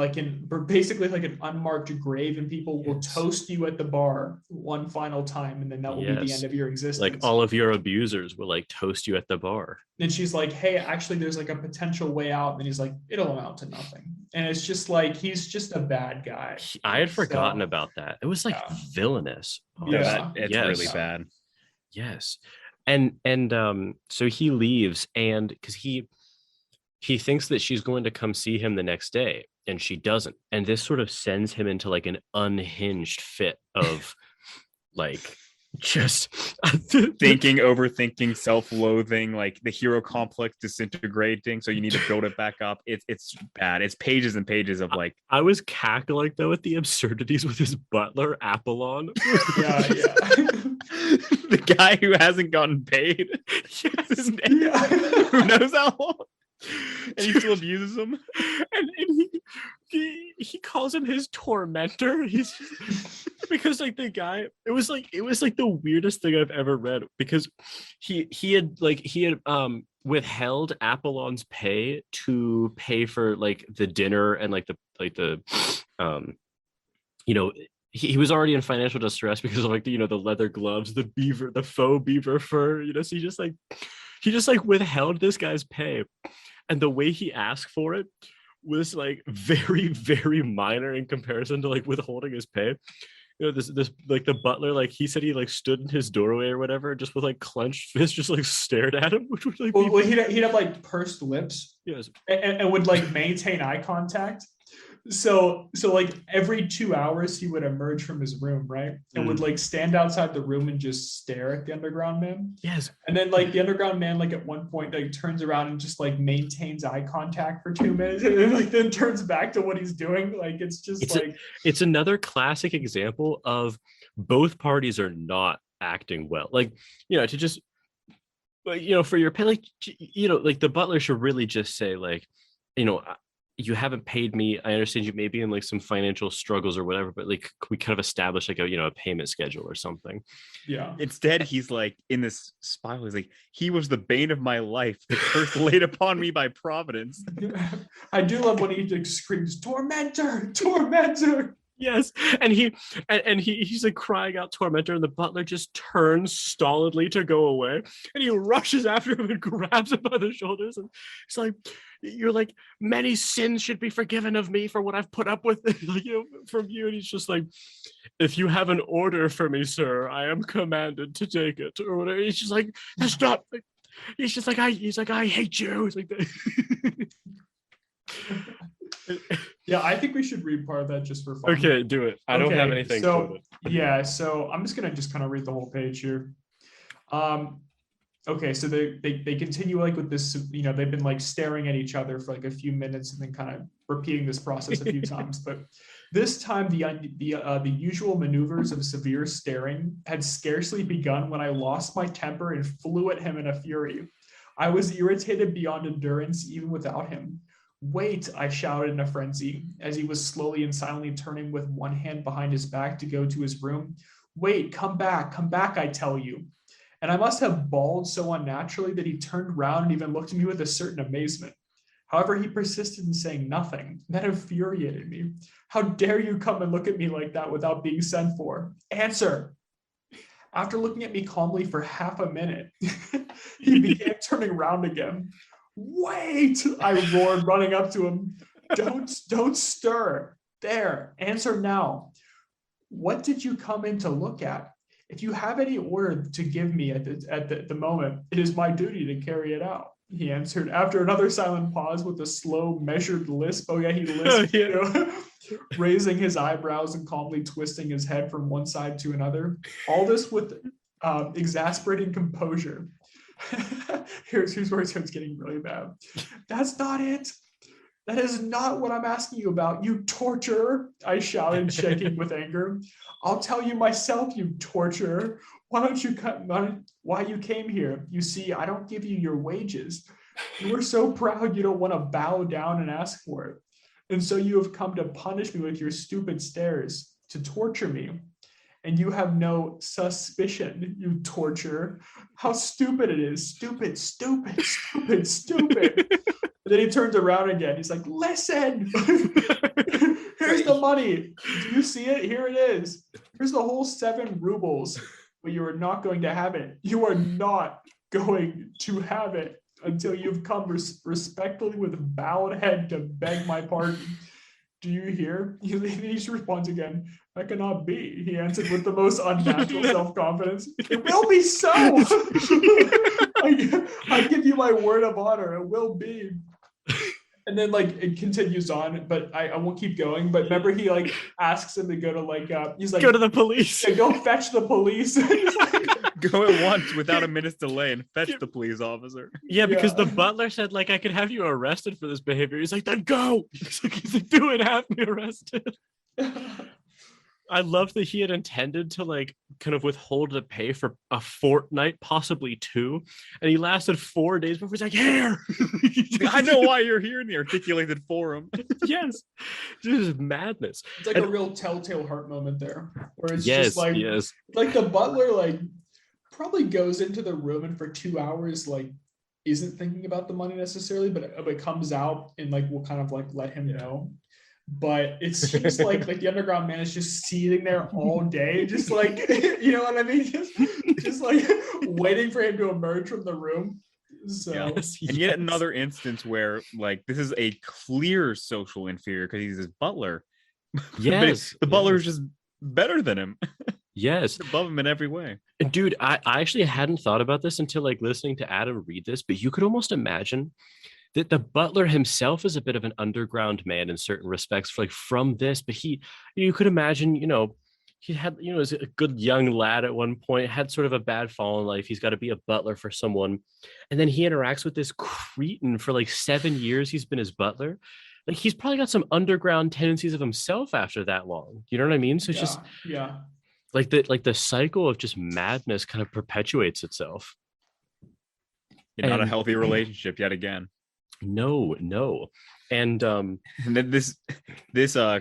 basically like an unmarked grave, and people will toast you at the bar one final time, and then that will be the end of your existence. Like all of your abusers will like toast you at the bar. And she's like, hey, actually there's like a potential way out, and he's like, it'll amount to nothing. And it's just like, he's just a bad guy. I had forgotten about that. It was like villainous. It's really bad. Yes. And so he leaves, and because he thinks that she's going to come see him the next day, and she doesn't, and this sort of sends him into like an unhinged fit of like just thinking, overthinking, self-loathing, like the hero complex disintegrating, so you need to build it back up. It's bad. It's pages and pages of like, I was cackling though at the absurdities with his butler Apollon. The guy who hasn't gotten paid. Who knows how long, and he still abuses him, and he calls him his tormentor. He's because like the guy, it was like the weirdest thing I've ever read, because he had withheld Apollon's pay to pay for like the dinner and like the you know, he was already in financial distress because of like the, the leather gloves, the faux beaver fur, so he just like withheld this guy's pay, and the way he asked for it was like very, very minor in comparison to like withholding his pay. This like the butler, like he said he like stood in his doorway or whatever, just with like clenched fists, just like stared at him, which would like he'd have like pursed lips, yes, and would like maintain eye contact. So like every 2 hours he would emerge from his room, right? And would like stand outside the room and just stare at the underground man. Yes. And then like the underground man, like at one point, like turns around and just like maintains eye contact for 2 minutes and then like then turns back to what he's doing. Like it's another classic example of both parties are not acting well. Like, to just, for your pay, like, like the butler should really just say like, you haven't paid me. I understand you may be in like some financial struggles or whatever, but like we kind of establish like a payment schedule or something. Yeah. Instead, he's like in this spiral. He's like, he was the bane of my life, the curse laid upon me by Providence. I do love when he like screams, "Tormentor, tormentor!" Yes, and he's like crying out tormentor, and the butler just turns stolidly to go away, and he rushes after him and grabs him by the shoulders, and he's like, "You're like, many sins should be forgiven of me for what I've put up with, from you." And he's just like, "If you have an order for me, sir, I am commanded to take it," or whatever. He's just like, "That's not." He's just like, I hate you. He's like that. Yeah, I think we should read part of that just for fun. Okay, do it. I don't have anything. So so I'm just gonna kind of read the whole page here. Okay, so they continue like with this, they've been like staring at each other for like a few minutes and then kind of repeating this process a few times. But this time the usual maneuvers of severe staring had scarcely begun when I lost my temper and flew at him in a fury. I was irritated beyond endurance even without him. "Wait," I shouted in a frenzy, as he was slowly and silently turning with one hand behind his back to go to his room. "Wait, come back, I tell you." And I must have bawled so unnaturally that he turned round and even looked at me with a certain amazement. However, he persisted in saying nothing. That infuriated me. "How dare you come and look at me like that without being sent for? Answer!" After looking at me calmly for half a minute, he began turning round again. "Wait!" I roared, running up to him. Don't stir. There, answer now. What did you come in to look at? If you have any order to give me at the moment, it is my duty to carry it out," he answered after another silent pause with a slow, measured lisp. Oh yeah, he lisped, raising his eyebrows and calmly twisting his head from one side to another. All this with exasperating composure. Here's where it starts getting really bad. "That's not it. That is not what I'm asking you about, you torturer," I shouted, shaking with anger. "I'll tell you myself, you torturer. Why you came here? You see, I don't give you your wages. You are so proud you don't want to bow down and ask for it. And so you have come to punish me with your stupid stares, to torture me. And you have no suspicion, you torturer. How stupid it is. Stupid, stupid, stupid, stupid." And then he turns around again. He's like, "Listen, here's the money. Do you see it? Here it is. Here's the whole 7 rubles. But you are not going to have it. You are not going to have it until you've come respectfully with bowed head to beg my pardon. Do you hear?" He responds again. "That cannot be," he answered with the most unnatural self-confidence. "It will be so. I give you my word of honor. It will be." And then like it continues on, but I won't keep going. But remember, he like asks him to go to like he's like, "Go to the police. Yeah, go fetch the police." Go at once without a minute's delay and fetch the police officer. Yeah, because the butler said like, "I could have you arrested for this behavior." He's like, "Then go." He's like, "Do it. Have me arrested." I love that he had intended to like kind of withhold the pay for a fortnight, possibly two, and he lasted 4 days before he's like, "Here, I know why you're here in the articulated forum." Yes, this is madness. It's like And- a real telltale heart moment there, where it's Yes, just like yes, like the butler like probably goes into the room and for 2 hours like isn't thinking about the money necessarily, but it comes out and like will kind of like let him know. But it seems like the underground man is just sitting there all day, just like you know what I mean, just like waiting for him to emerge from the room. So yes, And yet yes. another instance where like this is a clear social inferior because he's his butler. But Yes, the butler is yes. just better than him, Yes. above him in every way. Dude, I actually hadn't thought about this until like listening to Adam read this, but you could almost imagine that the butler himself is a bit of an underground man in certain respects, like from this, but you could imagine, he had, was a good young lad at one point, had sort of a bad fall in life. He's got to be a butler for someone. And then he interacts with this cretin for like 7 years. He's been his butler. Like he's probably got some underground tendencies of himself after that long. You know what I mean? So it's just yeah. like the cycle of just madness kind of perpetuates itself. Not a And- healthy relationship yet again. No. And And then this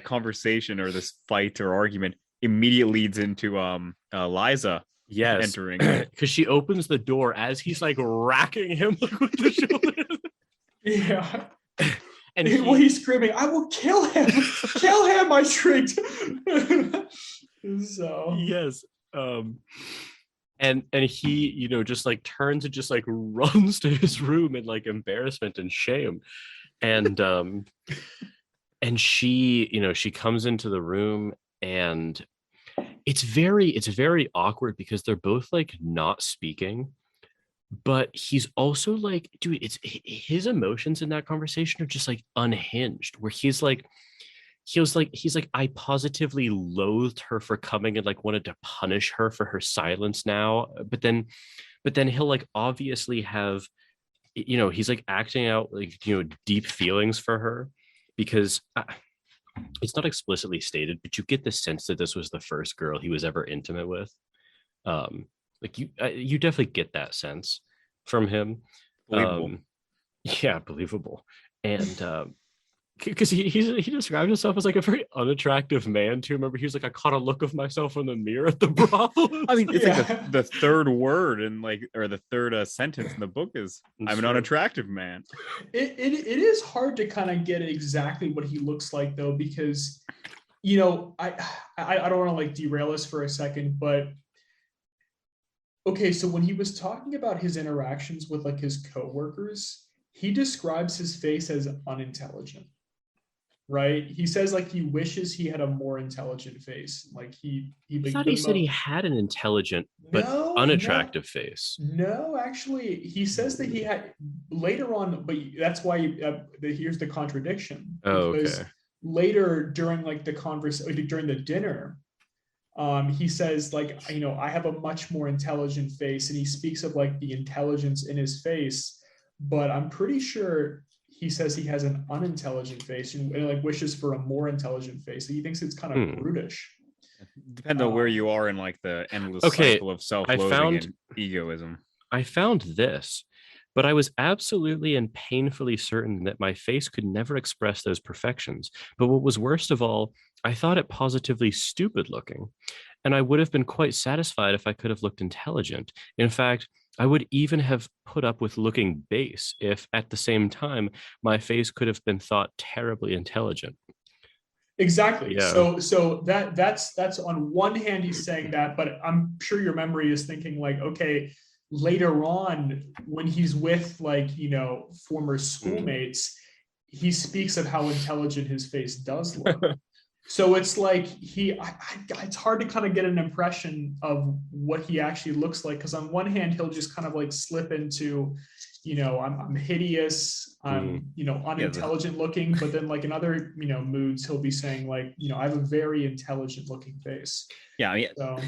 conversation or this fight or argument immediately leads into Liza yes, entering. because she opens the door as he's like racking him like, with the shoulder. Yeah. And Well, he's screaming, "I will kill him! Kill him!" I shrieked. So yes. And he, just like turns and just like runs to his room in like embarrassment and shame. And she, she comes into the room and it's very awkward because they're both like not speaking, but he's also like, dude, it's his emotions in that conversation are just like unhinged, where he's like, I positively loathed her for coming and like wanted to punish her for her silence now. But then he'll like obviously have, he's like acting out like, deep feelings for her because it's not explicitly stated, but you get the sense that this was the first girl he was ever intimate with. Like you definitely get that sense from him. Believable. Yeah, believable. And because he described himself as like a very unattractive man too. Remember, he was like, I caught a look of myself in the mirror at the brothel. I mean, it's Yeah. like the third word and like, or the third sentence in the book is, "I'm an unattractive man." it is hard to kind of get exactly what he looks like though, because I don't want to like derail us for a second, but okay, so when he was talking about his interactions with like his coworkers, he describes his face as unintelligent. Right? He says like he wishes he had a more intelligent face. Like he I thought he said he had an intelligent but unattractive face. No, actually, he says that he had later on, but that's why here's the contradiction. Oh, Because okay. later during like the conversation during the dinner, he says like, I have a much more intelligent face, and he speaks of like the intelligence in his face, but I'm pretty sure he says he has an unintelligent face and like wishes for a more intelligent face. He thinks it's kind of brutish. Depends on where you are in like the endless Okay, cycle of self-loathing and egoism. I found this, but I was absolutely and painfully certain that my face could never express those perfections. But what was worst of all, I thought it positively stupid looking, and I would have been quite satisfied if I could have looked intelligent. In fact, I would even have put up with looking base if at the same time my face could have been thought terribly intelligent. Exactly. Yeah. So that's on one hand he's saying that, but I'm sure your memory is thinking like, okay, later on when he's with like, former schoolmates, he speaks of how intelligent his face does look. So it's like it's hard to kind of get an impression of what he actually looks like, because on one hand he'll just kind of like slip into, I'm hideous, I'm unintelligent looking, but then like in other moods he'll be saying like, I have a very intelligent looking face. Yeah, I mean, So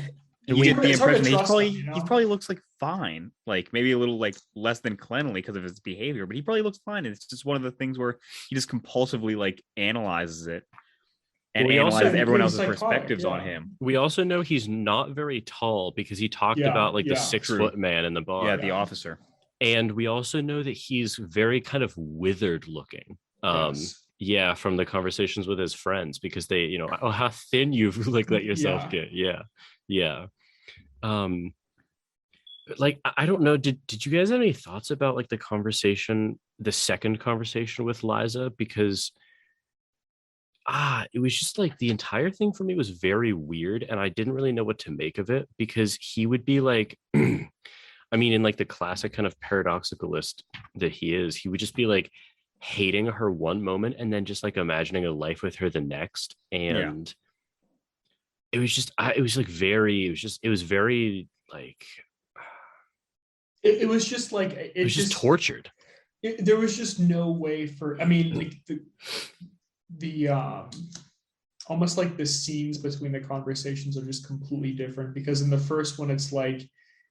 you get the it's hard to impression that trust him, he probably looks like fine, like maybe a little like less than cleanly because of his behavior, but he probably looks fine. It's just one of the things where he just compulsively like analyzes it. and We also- analyzes everyone He's else's psychotic, perspectives on yeah. him. We also know he's not very tall because he talked Yeah, about like the yeah. 6-foot man in the bar. Yeah, the officer. And we also know that he's very kind of withered looking. Yes. Yeah, from the conversations with his friends, because they, oh, how thin you've like let yourself Yeah. get. Yeah. Like I don't know. Did you guys have any thoughts about like the second conversation with Liza? Because it was just like the entire thing for me was very weird, and I didn't really know what to make of it, because he would be like, I mean, in like the classic kind of paradoxicalist that he is, he would just be like hating her one moment and then just like imagining a life with her the next. And it was just, it was very like, It was just like it was just tortured. There was just no way for. I mean, like the almost like the scenes between the conversations are just completely different, because in the first one it's like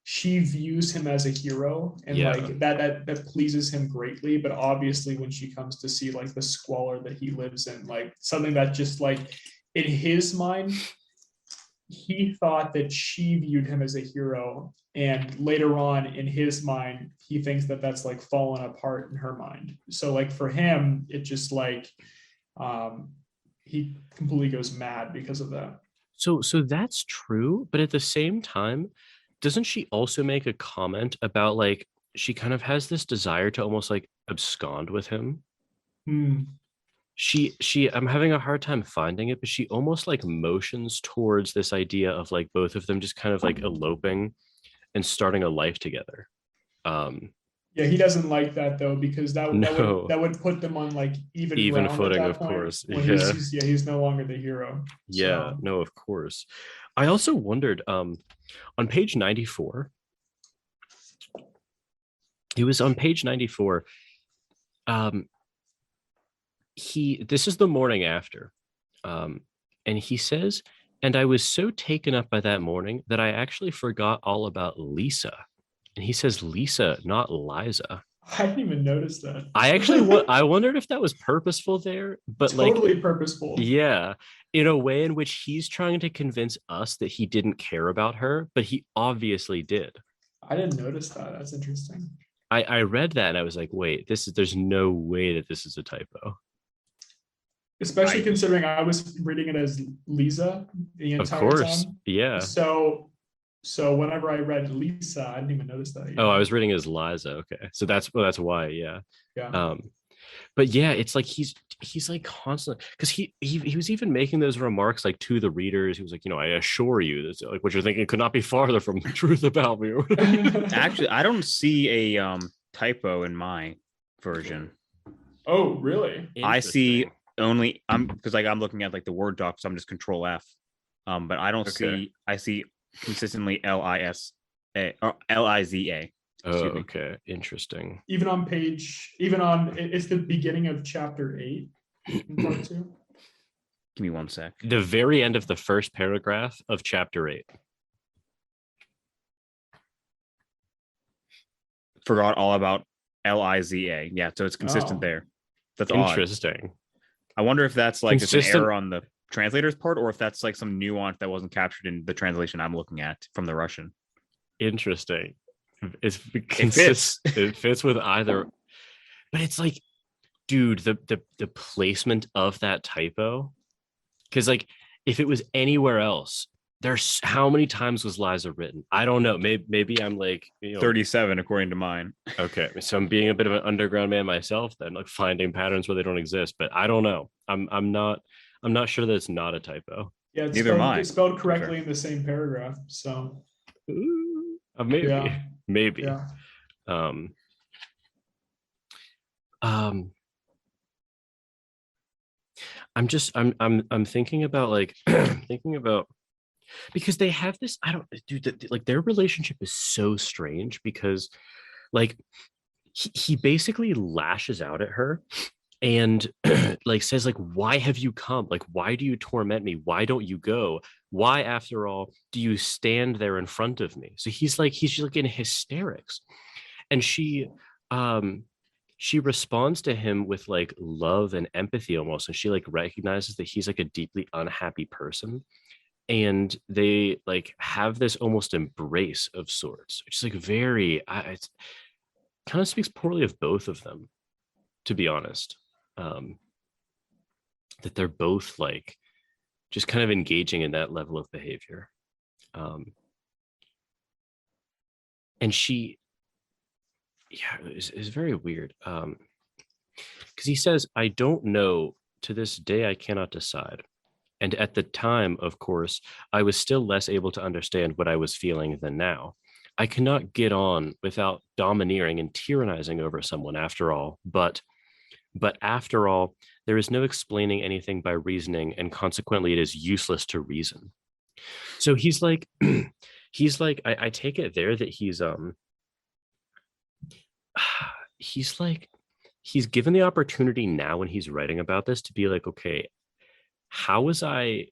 she views him as a hero, and like that pleases him greatly, but obviously when she comes to see like the squalor that he lives in, like something that just like in his mind he thought that she viewed him as a hero, and later on in his mind he thinks that that's like fallen apart in her mind. So like for him it just like he completely goes mad because of that. So that's true, but at the same time, doesn't she also make a comment about like she kind of has this desire to almost like abscond with him? She I'm having a hard time finding it, but she almost like motions towards this idea of like both of them just kind of like eloping and starting a life together. Yeah, he doesn't like that though, because that would put them on like even footing, at that of point, course. When he's no longer the hero. Yeah, So. no, of course. I also wondered on page 94. It was on page 94. This is the morning after. And he says, and I was so taken up by that morning that I actually forgot all about Lisa. And he says Lisa, not Liza. I didn't even notice that. I wondered if that was purposeful there, but totally like purposeful. Yeah, in a way in which he's trying to convince us that he didn't care about her, but he obviously did. I didn't notice that. That's interesting. I read that and I was like, wait, there's no way that this is a typo. Especially considering I was reading it as Lisa the entire time. Of course, yeah. So whenever I read Lisa, I didn't even notice that. Oh, I was reading as Liza. Okay, so that's why. Yeah. Yeah. But yeah, it's like he's like constantly, because he was even making those remarks like to the readers. He was like, I assure you, that's like what you're thinking could not be farther from the truth about me. Actually, I don't see a typo in my version. Oh, really? I see only because like I'm looking at like the Word doc, so I'm just Control F. But I don't see. I see consistently Lisa or Liza. Oh, okay, interesting. It's the beginning of chapter 8 in part 2. Give me one sec. The very end of the first paragraph of chapter 8. Forgot all about Liza. Yeah, so it's consistent there. That's interesting. Odd. I wonder if that's like just an error on the translator's part, or if that's like some nuance that wasn't captured in the translation I'm looking at from the Russian. Interesting. It fits with either, but it's like, dude, the placement of that typo, because like if it was anywhere else, there's how many times was Liza written? I don't know. Maybe I'm like 37 according to mine. Okay, so I'm being a bit of an underground man myself, then, like finding patterns where they don't exist. But I don't know. I'm not sure that it's not a typo. Yeah, it's spelled correctly in the same paragraph. So maybe. Yeah. Maybe. Yeah. I'm thinking about like because they have this, like their relationship is so strange, because like he basically lashes out at her and like says like, why have you come? Like, why do you torment me? Why don't you go? Why, after all, do you stand there in front of me? So he's just like in hysterics. And she she responds to him with like love and empathy almost, and she like recognizes that he's like a deeply unhappy person, and they like have this almost embrace of sorts, which is like very it kind of speaks poorly of both of them, to be honest. um that they're both like just kind of engaging in that level of behavior. um and she, yeah, is very weird. Because he says, I don't know, to this day I cannot decide. And at the time, of course, I was still less able to understand what I was feeling than now. I cannot get on without domineering and tyrannizing over someone after all. But after all, there is no explaining anything by reasoning, and consequently it is useless to reason. So he's like, he's like, I take it there that he's like, he's given the opportunity now when he's writing about this to be like, okay, how was I,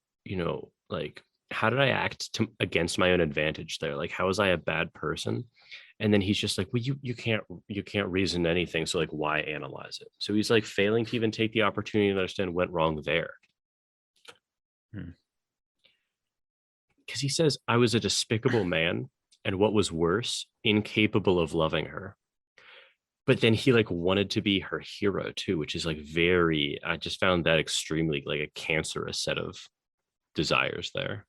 like, how did I act against my own advantage there? Like, how was I a bad person? And then he's just like, well, you can't reason anything. So like, why analyze it? So he's like failing to even take the opportunity to understand what went wrong there. Because he says, I was a despicable man, and what was worse, incapable of loving her. But then he like wanted to be her hero too, which is like very, I just found that extremely like a cancerous set of desires there.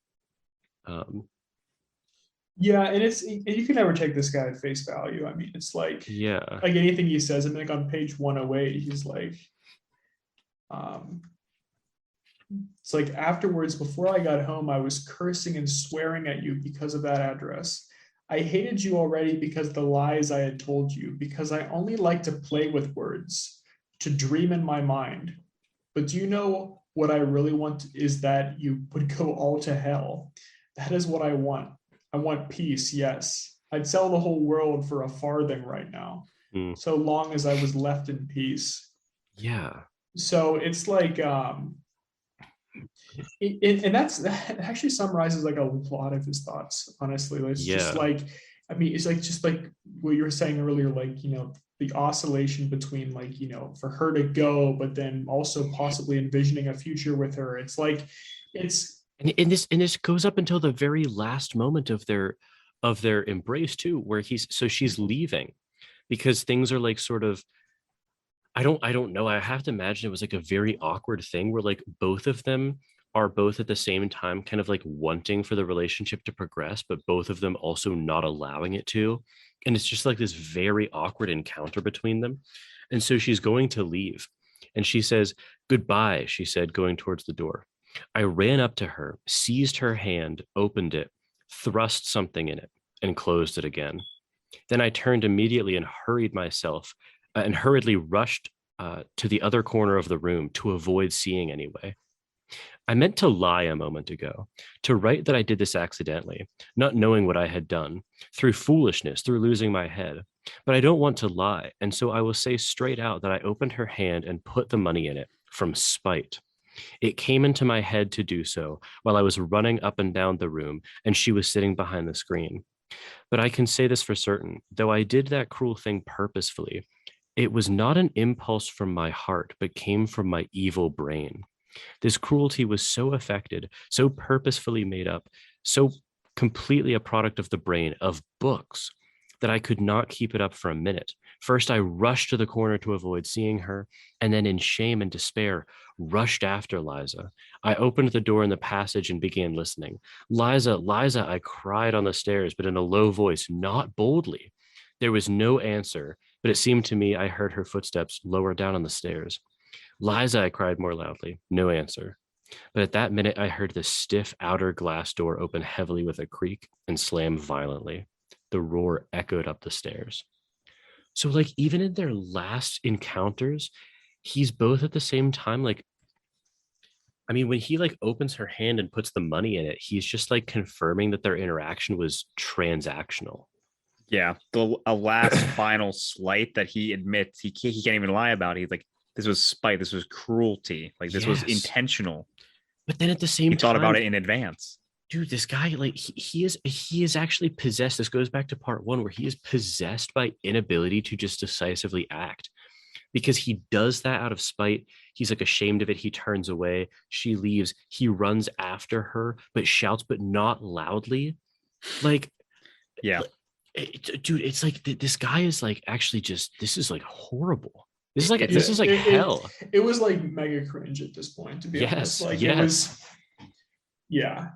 Yeah, and you can never take this guy at face value. I mean, it's Yeah. like anything he says. I mean, like on page 108, he's like, it's like, afterwards, before I got home, I was cursing and swearing at you because of that address. I hated you already because of the lies I had told you, because I only like to play with words, to dream in my mind. But do you know what I really want is that you would go all to hell. That is what I want. I want peace, yes. I'd sell the whole world for a farthing right now, so long as I was left in peace. Yeah. So it's like, and that actually summarizes like a lot of his thoughts, honestly. It's just like, I mean, it's like just like what you were saying earlier, like, the oscillation between like, for her to go, but then also possibly envisioning a future with her. It's like, and this goes up until the very last moment of their embrace too, where she's leaving because things are like sort of, I don't know. I have to imagine it was like a very awkward thing where like both of them are both at the same time kind of like wanting for the relationship to progress, but both of them also not allowing it to. And it's just like this very awkward encounter between them. And so she's going to leave. And she says, goodbye, she said, going towards the door. I ran up to her, seized her hand, opened it, thrust something in it, and closed it again. Then I turned immediately and hurriedly rushed to the other corner of the room to avoid seeing anyway. I meant to lie a moment ago, to write that I did this accidentally, not knowing what I had done, through foolishness, through losing my head. But I don't want to lie, and so I will say straight out that I opened her hand and put the money in it from spite. It came into my head to do so while I was running up and down the room, and she was sitting behind the screen. But I can say this for certain, though I did that cruel thing purposefully, it was not an impulse from my heart, but came from my evil brain. This cruelty was so affected, so purposefully made up, so completely a product of the brain, of books, that I could not keep it up for a minute. First, I rushed to the corner to avoid seeing her, and then in shame and despair, rushed after Liza. I opened the door in the passage and began listening. Liza, Liza, I cried on the stairs, but in a low voice, not boldly. There was no answer, but it seemed to me I heard her footsteps lower down on the stairs. Liza, I cried more loudly. No answer. But at that minute, I heard the stiff outer glass door open heavily with a creak and slam violently. The roar echoed up the stairs. So, like, even in their last encounters, he's both at the same time, like, I mean, when he like opens her hand and puts the money in it, he's just like confirming that their interaction was transactional. Yeah, a last final slight that he admits he can't even lie about. He's like, this was spite, this was cruelty, like this was intentional. But then at the same time, he thought about it in advance. Dude, this guy, like, he is actually possessed. This goes back to part one, where he is possessed by inability to just decisively act. because he does that out of spite. He's like ashamed of it. He turns away. She leaves. He runs after her, but shouts, but not loudly. Like, Yeah. Dude, it's like this guy is like actually just, this is like horrible. This is like It- hell. It was like mega cringe at this point, to be honest. Like it was, yeah,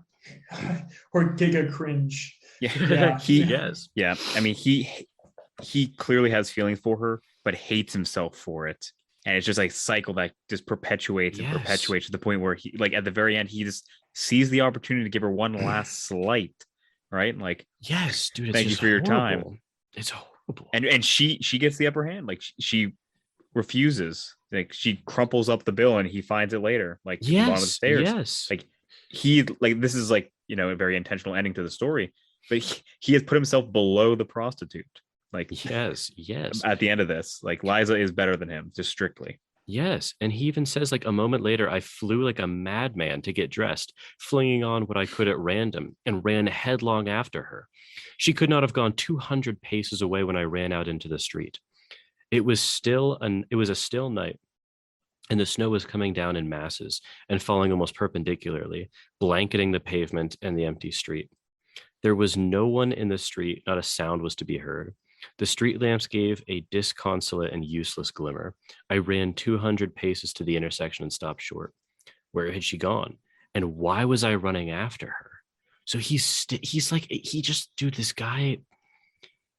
or giga cringe. Yeah. Yeah. Yeah. I mean, he clearly has feelings for her, but hates himself for it. And it's just like cycle that just perpetuates and Yes. perpetuates to the point where he, like, at the very end, he just sees the opportunity to give her one last slight, right? Like, Yes, dude. It's thank you just for your horrible. time. It's horrible. And she gets the upper hand. Like, she refuses. Like, she crumples up the bill and he finds it later, like, at the bottom of the stairs. Yes. Like, he, like, this is like, you know, a very intentional ending to the story, but he has put himself below the prostitute. Like, yes. at the end of this, like, Liza is better than him, just strictly. Yes. And he even says, like, a moment later, I flew like a madman to get dressed, flinging on what I could at random, and ran headlong after her. She could not have gone 200 paces away when I ran out into the street. It was a still night, and the snow was coming down in masses and falling almost perpendicularly, blanketing the pavement and the empty street. There was no one in the street, not a sound was to be heard. The street lamps gave a disconsolate and useless glimmer. I ran 200 paces to the intersection and stopped short. Where had she gone? And why was I running after her? So he's like, he just, dude, this guy,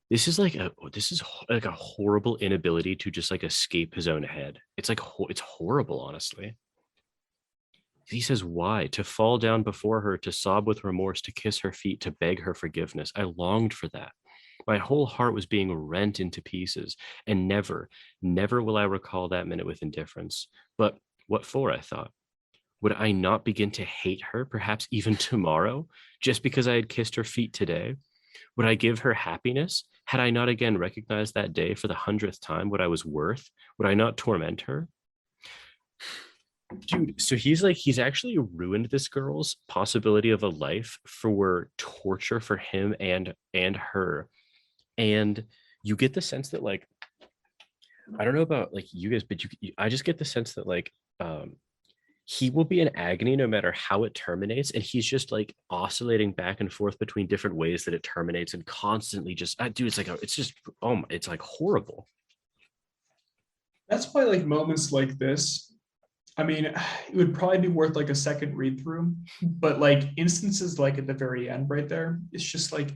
this is like a horrible inability to just like escape his own head. It's like, it's horrible, honestly. He says, why? To fall down before her, to sob with remorse, to kiss her feet, to beg her forgiveness. I longed for that. My whole heart was being rent into pieces, and never will I recall that minute with indifference. But what for, I thought? Would I not begin to hate her, perhaps even tomorrow, just because I had kissed her feet today? Would I give her happiness? Had I not again recognized that day for the 100th time what I was worth? Would I not torment her? Dude, so he's actually ruined this girl's possibility of a life for torture for him and her. And you get the sense that, like, I don't know about like you guys, but I just get the sense that, like, he will be in agony no matter how it terminates, and he's just like oscillating back and forth between different ways that it terminates, and constantly just, dude, it's like horrible. That's why, like, moments like this, I mean, it would probably be worth like a second read through, but like instances like at the very end right there, it's just like,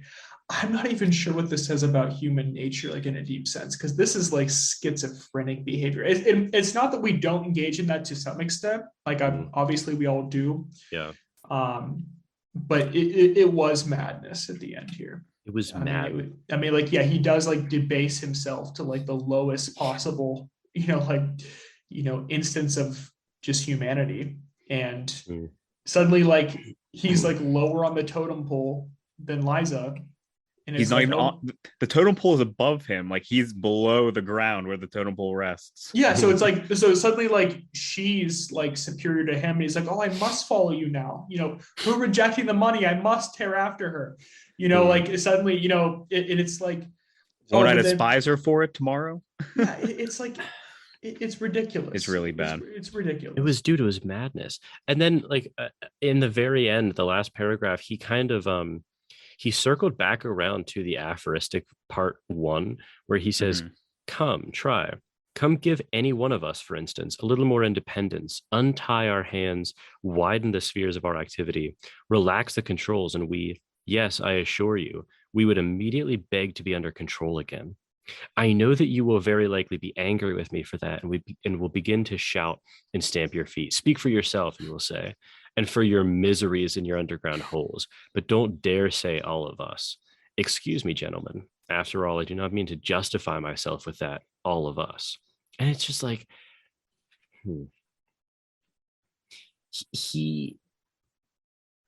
I'm not even sure what this says about human nature, like in a deep sense, because this is like schizophrenic behavior. It's not that we don't engage in that to some extent, like obviously we all do. Yeah. But it was madness at the end here. It was mad. Like, yeah, he does like debase himself to like the lowest possible, instance of just humanity, and suddenly like he's like lower on the totem pole than Liza. And he's not even on the totem pole is above him, like he's below the ground where the totem pole rests. Yeah, so it's like, so suddenly like she's like superior to him, and he's like, oh, I must follow you now, who rejecting the money, I must tear after her, like suddenly, it's like, won't I despise her for it tomorrow? Yeah, it's like, it's ridiculous. It's really bad. It's ridiculous. It was madness. And then like in the very end, the last paragraph, he kind of he circled back around to the aphoristic part 1, where he says, come give any one of us, for instance, a little more independence, untie our hands, widen the spheres of our activity, relax the controls, and yes, I assure you, we would immediately beg to be under control again. I know that you will very likely be angry with me for that, and will begin to shout and stamp your feet. Speak for yourself, you will say, and for your miseries in your underground holes, but don't dare say all of us. Excuse me, gentlemen. After all, I do not mean to justify myself with that, all of us. And it's just like,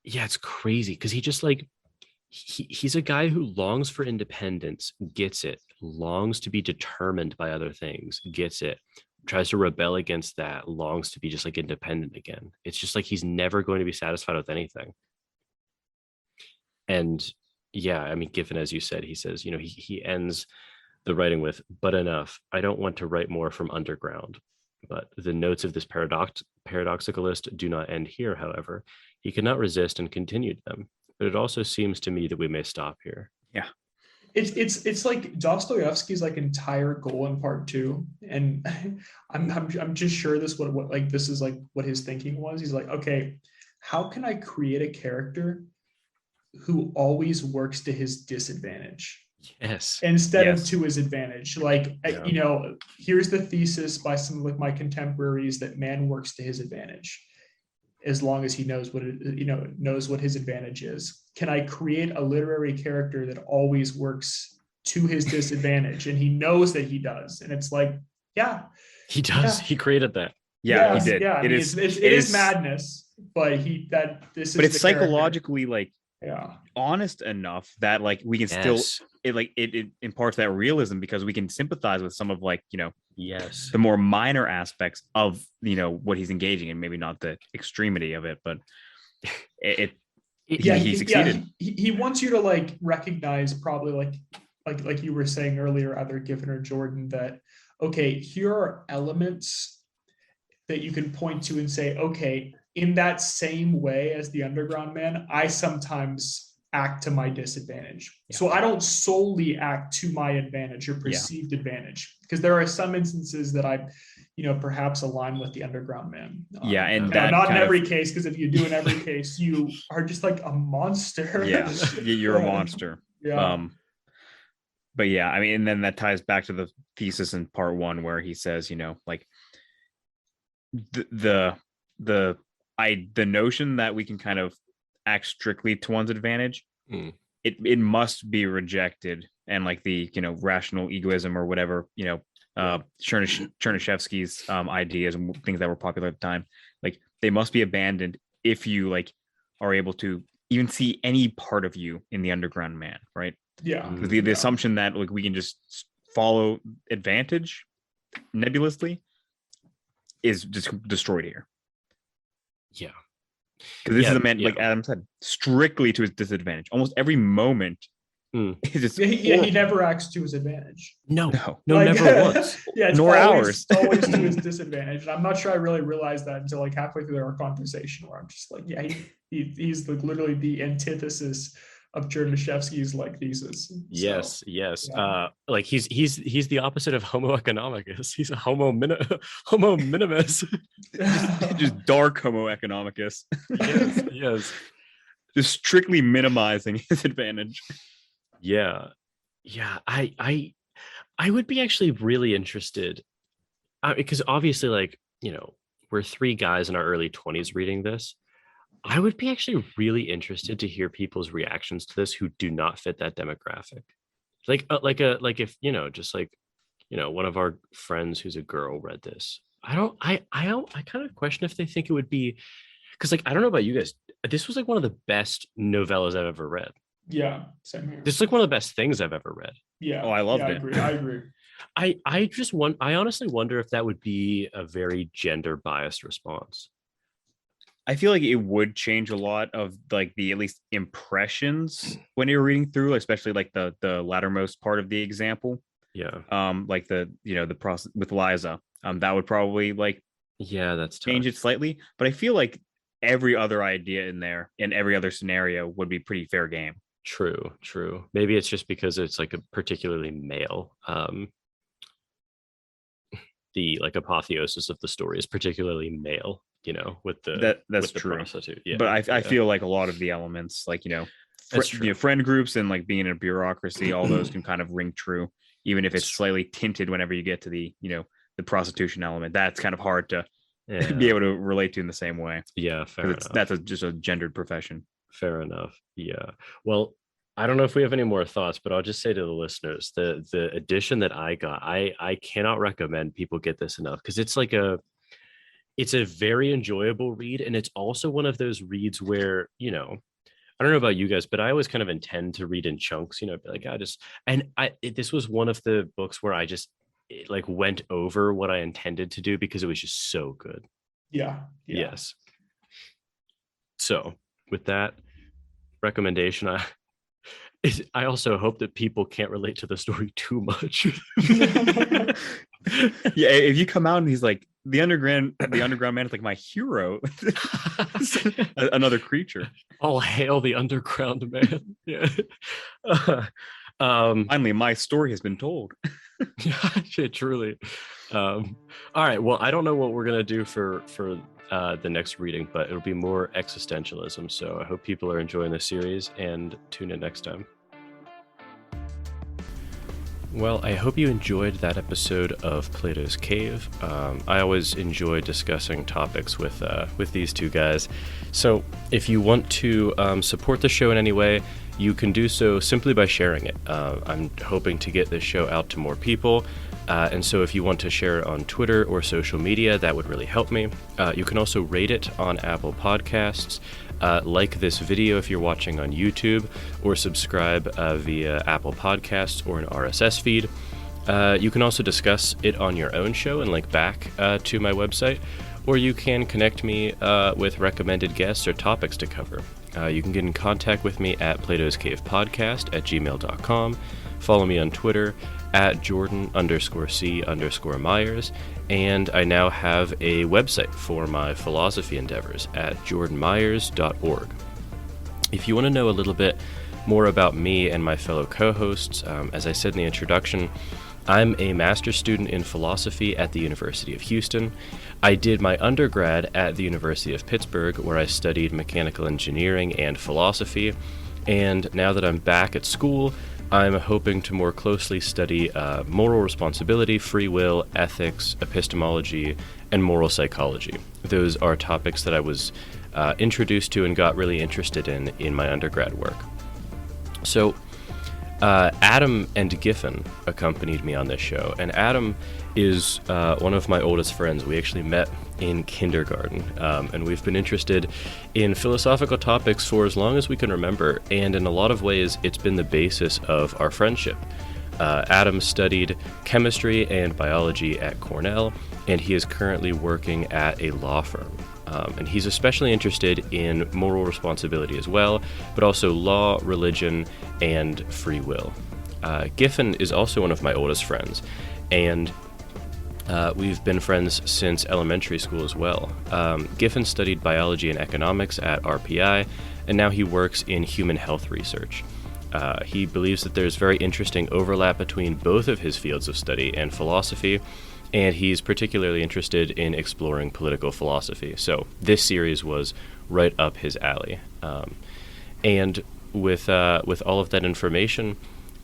it's crazy, because he just like, he's a guy who longs for independence, gets it, longs to be determined by other things, gets it, tries to rebel against that, longs to be just like independent again. It's just like he's never going to be satisfied with anything. And yeah, I mean, Giffin, as you said, he says, he ends the writing with, but enough. I don't want to write more from underground. But the notes of this paradoxicalist do not end here, however. He could not resist and continued them. But it also seems to me that we may stop here. Yeah. It's like Dostoyevsky's like entire goal in part two, and I'm just sure this what like this is like what his thinking was. He's like, okay, how can I create a character who always works to his disadvantage? Yes. Instead Yes. of to his advantage. Like, you know, here's the thesis by some of like my contemporaries that man works to his advantage as long as he knows what it, you know, knows what his advantage is. Can I create a literary character that always works to his disadvantage? And he knows that he does. And it's like, yeah, He does. Yeah. He created that. Yeah, yes, he did. Yeah, I It mean, is it is madness, but this is but it's the character. psychologically like Yeah. honest enough that like we can still Yes. it imparts that realism because we can sympathize with some of like, you know, Yes. the more minor aspects of, you know, what he's engaging in, maybe not the extremity of it, but he succeeded. He wants you to like recognize probably like you were saying earlier, either Giffin or Jordan, that okay, here are elements that you can point to and say, okay, in that same way as the underground man, I sometimes act to my disadvantage. Yeah. So I don't solely act to my advantage or perceived advantage, because there are some instances that I, you know, perhaps align with the underground man. Yeah, and now, that not in kind of- every case, because if you do in every case, you are just like a monster. Yeah, you're a monster. Yeah. But yeah, I mean, and then that ties back to the thesis in part one where he says, you know, like the notion that we can kind of act strictly to one's advantage, it must be rejected, and like the, you know, rational egoism or whatever, you know, Chernyshevsky's ideas and things that were popular at the time, like they must be abandoned if you like are able to even see any part of you in the underground man, right? Yeah. The assumption that like we can just follow advantage nebulously is just destroyed here. Yeah. Because this is a man, like Adam said, strictly to his disadvantage. Almost every moment is just he never acts to his advantage. No, Like, never once. Yeah, it's Nor always, ours. always to his disadvantage. And I'm not sure I really realized that until like halfway through our conversation, where I'm just like, yeah, he's like literally the antithesis of Chernyshevsky's like thesis. Yes. yeah. Like he's the opposite of Homo economicus. He's a Homo minimus. just dark Homo economicus. Yes. Just strictly minimizing his advantage. Yeah. I would be actually really interested, because obviously, like, you know, we're three guys in our early 20s reading this. I would be actually really interested to hear people's reactions to this who do not fit that demographic. Like if, you know, just like, you know, one of our friends who's a girl read this. I kind of question if they think it would be, because like, I don't know about you guys. This was like one of the best novellas I've ever read. Yeah, same here. This is like one of the best things I've ever read. Yeah. Oh, I loved it. I agree. I honestly wonder if that would be a very gender biased response. I feel like it would change a lot of like the at least impressions when you're reading through, especially like the lattermost part of the example. Yeah. Like the, you know, the process with Liza. That would probably like that's change tough. it slightly. But I feel like every other idea in there in every other scenario would be pretty fair game. True. Maybe it's just because it's like a particularly male. The like apotheosis of the story is particularly male, you know, with the that's with true. The prostitute. Yeah, but I feel like a lot of the elements, like, you know, you know, friend groups and like being in a bureaucracy, all those can kind of ring true, even if it's slightly tinted whenever you get to the, you know, the prostitution element. That's kind of hard to be able to relate to in the same way. Yeah, fair enough. That's just a gendered profession. Fair enough. Yeah. Well, I don't know if we have any more thoughts, but I'll just say to the listeners, the edition that I got, I cannot recommend people get this enough, because it's a very enjoyable read, and it's also one of those reads where, you know, I don't know about you guys, but I always kind of intend to read in chunks, you know, be like, this was one of the books where I just like went over what I intended to do because it was just so good. Yeah. Yes. So with that recommendation, I also hope that people can't relate to the story too much. Yeah, if you come out and he's like the underground man is like my hero, another creature. All hail the underground man. Yeah. Finally, my story has been told. Yeah, truly. All right. Well, I don't know what we're gonna do for the next reading, but it'll be more existentialism. So I hope people are enjoying the series, and tune in next time. Well, I hope you enjoyed that episode of Plato's Cave. I always enjoy discussing topics with these two guys. So if you want to support the show in any way, you can do so simply by sharing it. I'm hoping to get this show out to more people. And so if you want to share it on Twitter or social media, that would really help me. You can also rate it on Apple Podcasts, like this video if you're watching on YouTube, or subscribe via Apple Podcasts or an RSS feed. You can also discuss it on your own show and link back to my website, or you can connect me with recommended guests or topics to cover. You can get in contact with me at platoscavepodcast@gmail.com. Follow me on Twitter at Jordan_C_Myers, and I now have a website for my philosophy endeavors at jordanmyers.org. If you want to know a little bit more about me and my fellow co-hosts, as I said in the introduction, I'm a master's student in philosophy at the University of Houston. I did my undergrad at the University of Pittsburgh, where I studied mechanical engineering and philosophy, and now that I'm back at school, I'm hoping to more closely study moral responsibility, free will, ethics, epistemology, and moral psychology. Those are topics that I was introduced to and got really interested in my undergrad work. So Adam and Giffin accompanied me on this show, and Adam is one of my oldest friends. We actually met in kindergarten, and we've been interested in philosophical topics for as long as we can remember, and in a lot of ways it's been the basis of our friendship. Adam studied chemistry and biology at Cornell, and he is currently working at a law firm. And he's especially interested in moral responsibility as well, but also law, religion, and free will. Giffin is also one of my oldest friends, and we've been friends since elementary school as well. Giffin studied biology and economics at RPI, and now he works in human health research. He believes that there's very interesting overlap between both of his fields of study and philosophy, and he's particularly interested in exploring political philosophy. So this series was right up his alley. And with all of that information,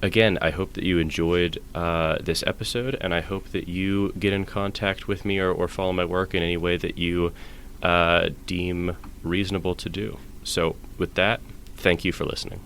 again, I hope that you enjoyed this episode, and I hope that you get in contact with me or follow my work in any way that you deem reasonable to do. So with that, thank you for listening.